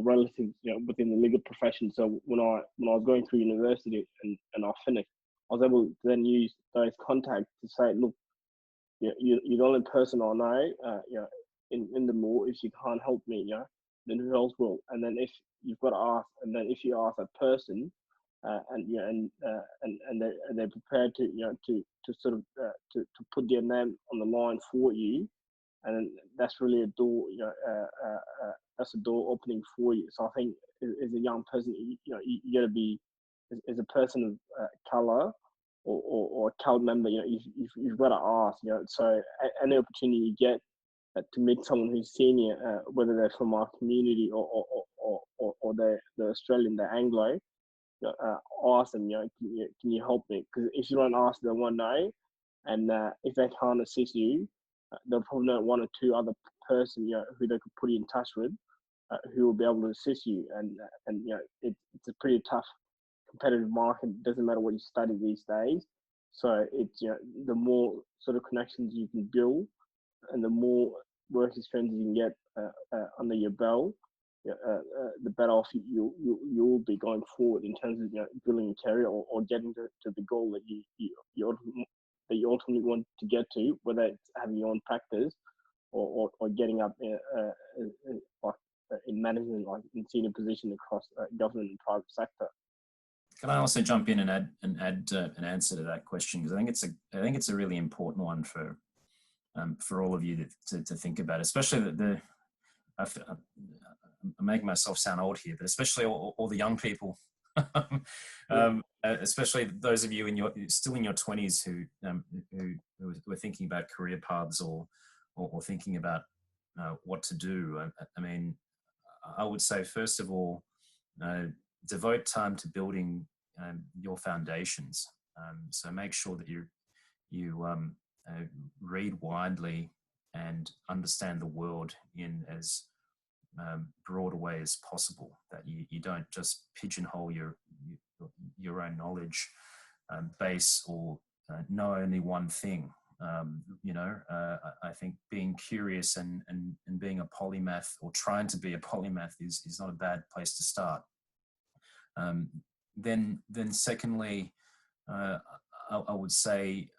relatives within the legal profession. So when I was going through university and I finished, I was able to then use those contacts to say, look, you're the only person I know in the law. If you can't help me, then who else will? And then if you've got to ask, and then if you ask that person, and they're prepared to sort of to put their name on the line for you, and that's really a door, that's a door opening for you. So I think as a young person, you got to be, as a person of color or a CALD member, you've got to ask, so any opportunity you get to meet someone who's senior, whether they're from our community or they're Australian, they're Anglo, ask them, can you help me? Because if you don't ask them one day, and if they can't assist you, they'll probably know one or two other person who they could put you in touch with, who will be able to assist you. And it's a pretty tough competitive market. It doesn't matter what you study these days. So it's the more sort of connections you can build, and the more work experience you can get under your belt, the better off you'll be going forward in terms of building a career or getting to the goal that you ultimately want to get to, whether it's having your own practice or getting up in management, like in senior position across government and private sector. Can I also jump in and add an answer to that question? Because I think it's a really important one for all of you to think about, especially I'm making myself sound old here, but especially all the young people, especially those of you still in your 20s who are thinking about career paths or thinking about what to do. I mean, I would say first of all, devote time to building your foundations. So make sure that you read widely and understand the world in as broad a way as possible, that you don't just pigeonhole your own knowledge base or know only one thing. I think being curious and being a polymath, or trying to be a polymath, is not a bad place to start. Then secondly, I would say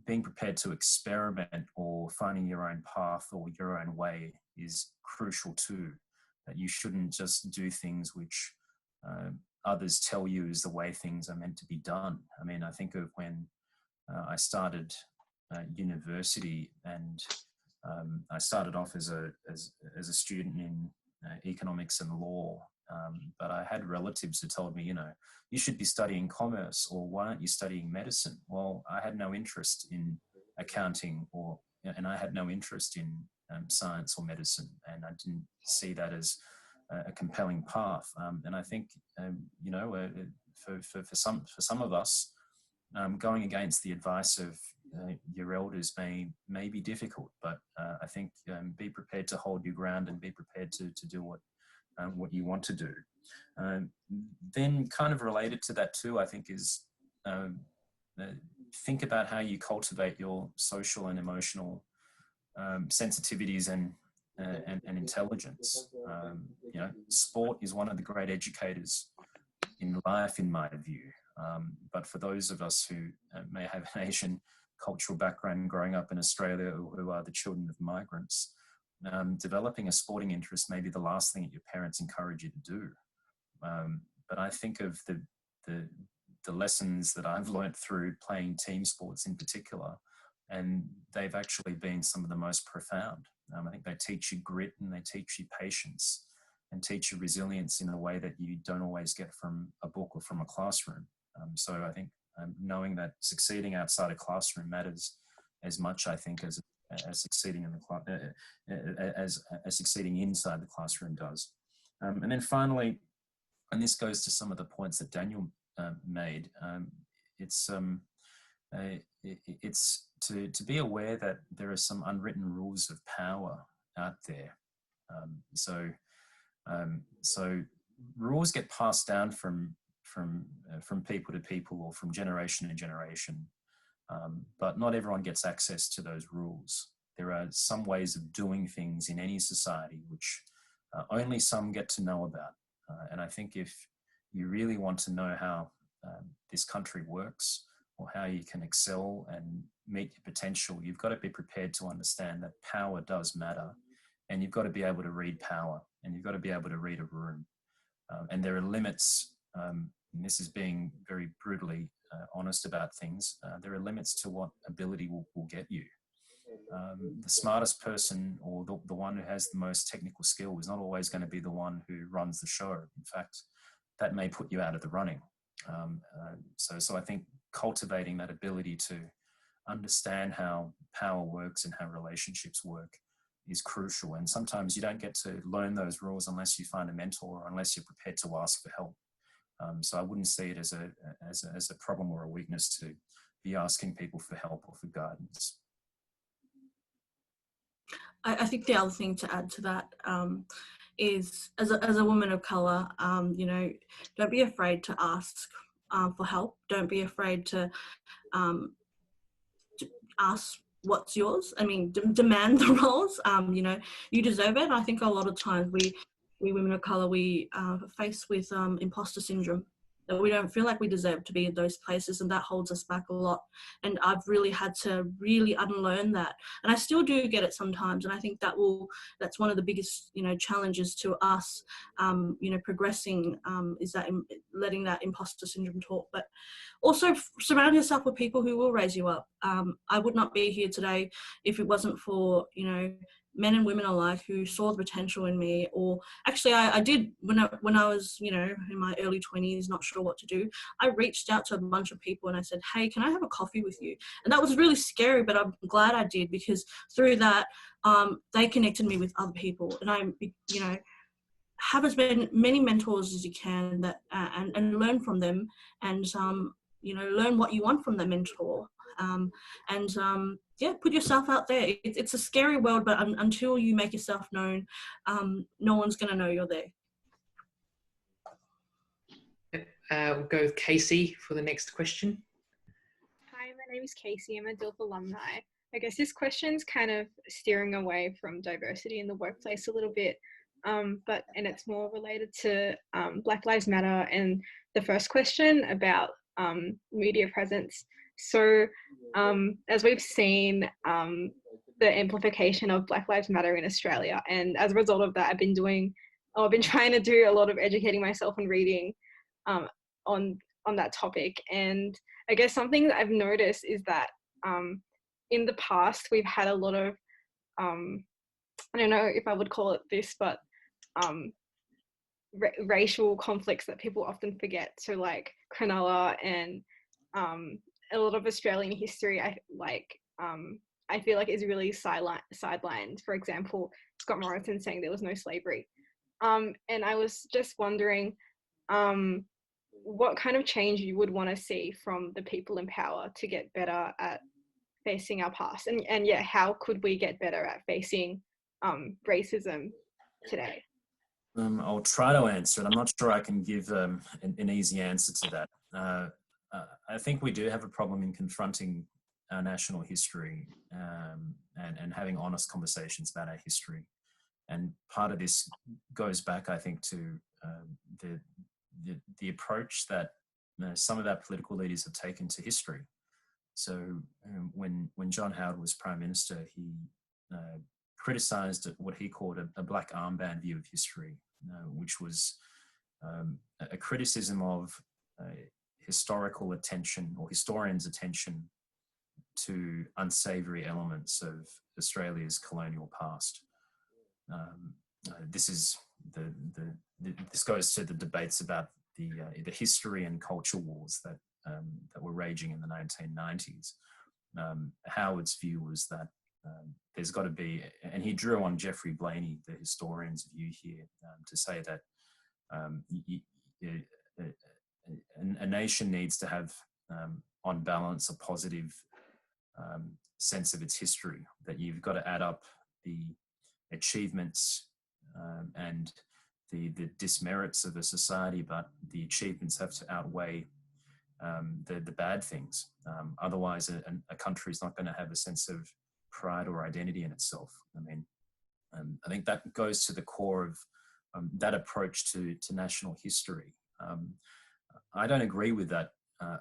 being prepared to experiment or finding your own path or your own way is crucial too. that you shouldn't just do things which others tell you is the way things are meant to be done. I mean, I think of when I started university, and I started off as a student in economics and law, but I had relatives who told me, you know, you should be studying commerce, or why aren't you studying medicine? Well, I had no interest in accounting, and I had no interest in science or medicine, and I didn't see that as a compelling path. And I think, you know, for some of us, going against the advice of your elders may be difficult, but I think be prepared to hold your ground and be prepared to do what you want to do. Then kind of related to that too, I think, is think about how you cultivate your social and emotional sensitivities and intelligence. You know, sport is one of the great educators in life, in my view. But for those of us who may have an Asian cultural background growing up in Australia, who are the children of migrants, developing a sporting interest may be the last thing that your parents encourage you to do. But I think of the lessons that I've learnt through playing team sports in particular, and they've actually been some of the most profound. I think they teach you grit, and they teach you patience, and teach you resilience in a way that you don't always get from a book or from a classroom. So I think knowing that succeeding outside a classroom matters as much, I think, as succeeding in the as succeeding inside the classroom does. And then finally, and this goes to some of the points that Daniel made, it's to be aware that there are some unwritten rules of power out there. So rules get passed down from people to people, or from generation to generation, but not everyone gets access to those rules. There are some ways of doing things in any society which only some get to know about. And I think if you really want to know how this country works, or how you can excel and meet your potential, you've got to be prepared to understand that power does matter, and you've got to be able to read power, and you've got to be able to read a room. And there are limits, and this is being very brutally honest about things, there are limits to what ability will get you. The smartest person, or the one who has the most technical skill, is not always going to be the one who runs the show. In fact, that may put you out of the running. So I think cultivating that ability to understand how power works and how relationships work is crucial. And sometimes you don't get to learn those rules unless you find a mentor, or unless you're prepared to ask for help. So I wouldn't see it as a problem or a weakness to be asking people for help or for guidance. I think the other thing to add to that is, as a woman of colour, you know, don't be afraid to ask for help. Don't be afraid to ask what's yours. I mean, demand the roles. You know, you deserve it. I think a lot of times we women of colour, we face with imposter syndrome, that we don't feel like we deserve to be in those places, and that holds us back a lot. And I've really had to really unlearn that, and I still do get it sometimes. And I think that's one of the biggest, you know, challenges to us, you know, progressing, is that letting that imposter syndrome talk. But also surround yourself with people who will raise you up. I would not be here today if it wasn't for, you know, men and women alike who saw the potential in me. Or actually I did, when I was, you know, in my early 20s, not sure what to do, I reached out to a bunch of people and I said, hey, can I have a coffee with you? And that was really scary, but I'm glad I did, because through that, they connected me with other people. And I, you know, have as many mentors as you can, that and learn from them, and you know, learn what you want from the mentor. Yeah, put yourself out there. It's a scary world, but until you make yourself known, no one's going to know you're there. We'll go with Casey for the next question. Hi, my name is Casey. I'm a DILP alumni. I guess this question's kind of steering away from diversity in the workplace a little bit, and it's more related to Black Lives Matter and the first question about media presence. So as we've seen the amplification of Black Lives Matter in Australia, and as a result of that, I've been doing I've been trying to do a lot of educating myself and reading on that topic. And I guess something that I've noticed is that in the past we've had a lot of I don't know if I would call it this, but racial conflicts that people often forget. So like Cronulla and a lot of Australian history, I feel like is really sidelined. For example, Scott Morrison saying there was no slavery. And I was just wondering what kind of change you would want to see from the people in power to get better at facing our past, and yeah, how could we get better at facing racism today? I'll try to answer it. I'm not sure I can give an easy answer to that. I think we do have a problem in confronting our national history and having honest conversations about our history. And part of this goes back, I think, to the approach that some of our political leaders have taken to history. So when John Howard was Prime Minister, he criticised what he called a black armband view of history, which was a criticism of historical attention or historians' attention to unsavoury elements of Australia's colonial past. This goes to the debates about the history and culture wars that were raging in the 1990s. Howard's view was that there's got to be, and he drew on Geoffrey Blaney, the historian's view here, to say that a nation needs to have, on balance, a positive sense of its history, that you've got to add up the achievements and the dismerits of a society, but the achievements have to outweigh the bad things. Otherwise, a country is not going to have a sense of pride or identity in itself. I mean, I think that goes to the core of that approach to national history. I don't agree with that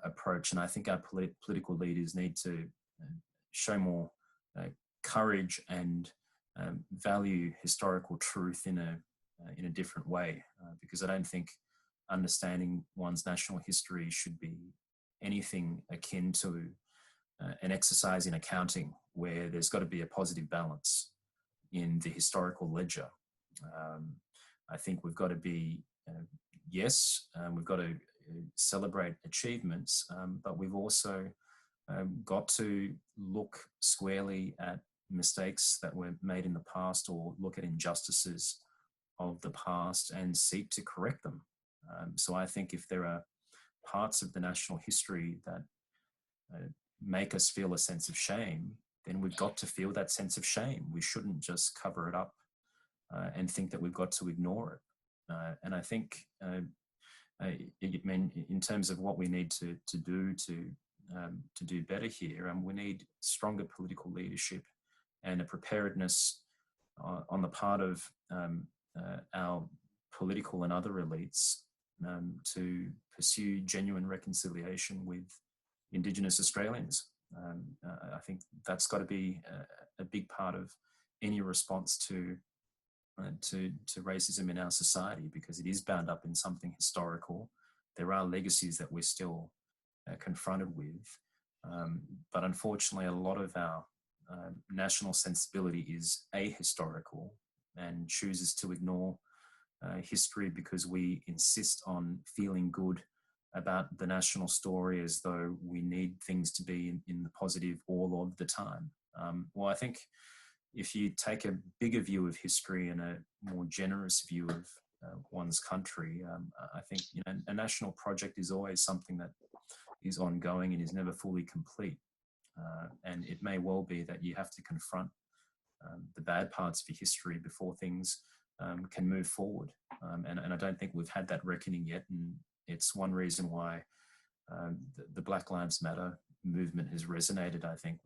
approach, and I think our political leaders need to show more courage and value historical truth in a different way, because I don't think understanding one's national history should be anything akin to an exercise in accounting, where there's got to be a positive balance in the historical ledger. I think we've got to be, yes, we've got to celebrate achievements, but we've also got to look squarely at mistakes that were made in the past, or look at injustices of the past and seek to correct them. So I think if there are parts of the national history that make us feel a sense of shame, then we've got to feel that sense of shame. We shouldn't just cover it up and think that we've got to ignore it. And I think, in terms of what we need to do better here, we need stronger political leadership and a preparedness on the part of our political and other elites to pursue genuine reconciliation with Indigenous Australians. I think that's got to be a big part of any response to racism in our society, because it is bound up in something historical. There are legacies that we're still confronted with, but unfortunately a lot of our national sensibility is ahistorical and chooses to ignore history because we insist on feeling good about the national story as though we need things to be in the positive all of the time. Well, I think if you take a bigger view of history and a more generous view of one's country, I think a national project is always something that is ongoing and is never fully complete. And it may well be that you have to confront the bad parts of your history before things can move forward. And I don't think we've had that reckoning yet. And it's one reason why the Black Lives Matter movement has resonated, I think,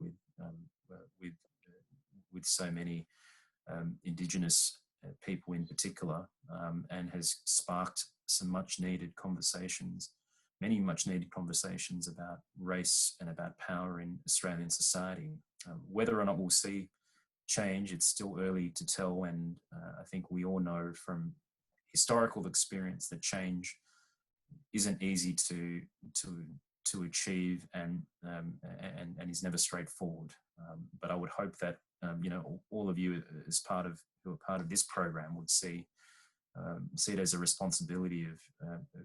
with so many Indigenous people in particular, and has sparked some much-needed conversations, many much-needed conversations about race and about power in Australian society. Whether or not we'll see change, it's still early to tell, and I think we all know from historical experience that change isn't easy to achieve and is never straightforward. But I would hope that all of you as who are part of this program would see it as a responsibility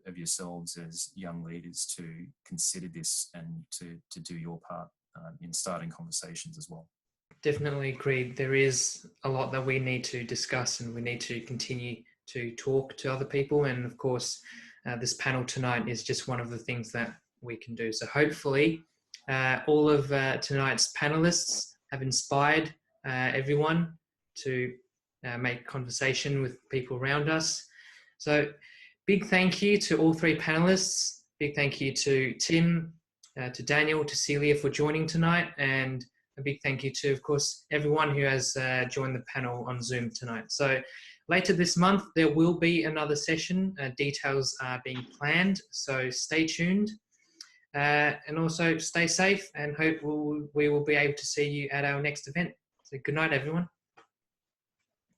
of yourselves as young leaders to consider this and to do your part in starting conversations as well. Definitely agreed. There is a lot that we need to discuss, and we need to continue to talk to other people. And of course, this panel tonight is just one of the things that we can do. So hopefully all of tonight's panelists have inspired everyone to make conversation with people around us. So big thank you to all three panelists. Big thank you to Tim, to Daniel, to Celia for joining tonight, and a big thank you to, of course, everyone who has joined the panel on Zoom tonight. So later this month, there will be another session. Details are being planned, so stay tuned. And also stay safe, and hope we will be able to see you at our next event. So good night, everyone.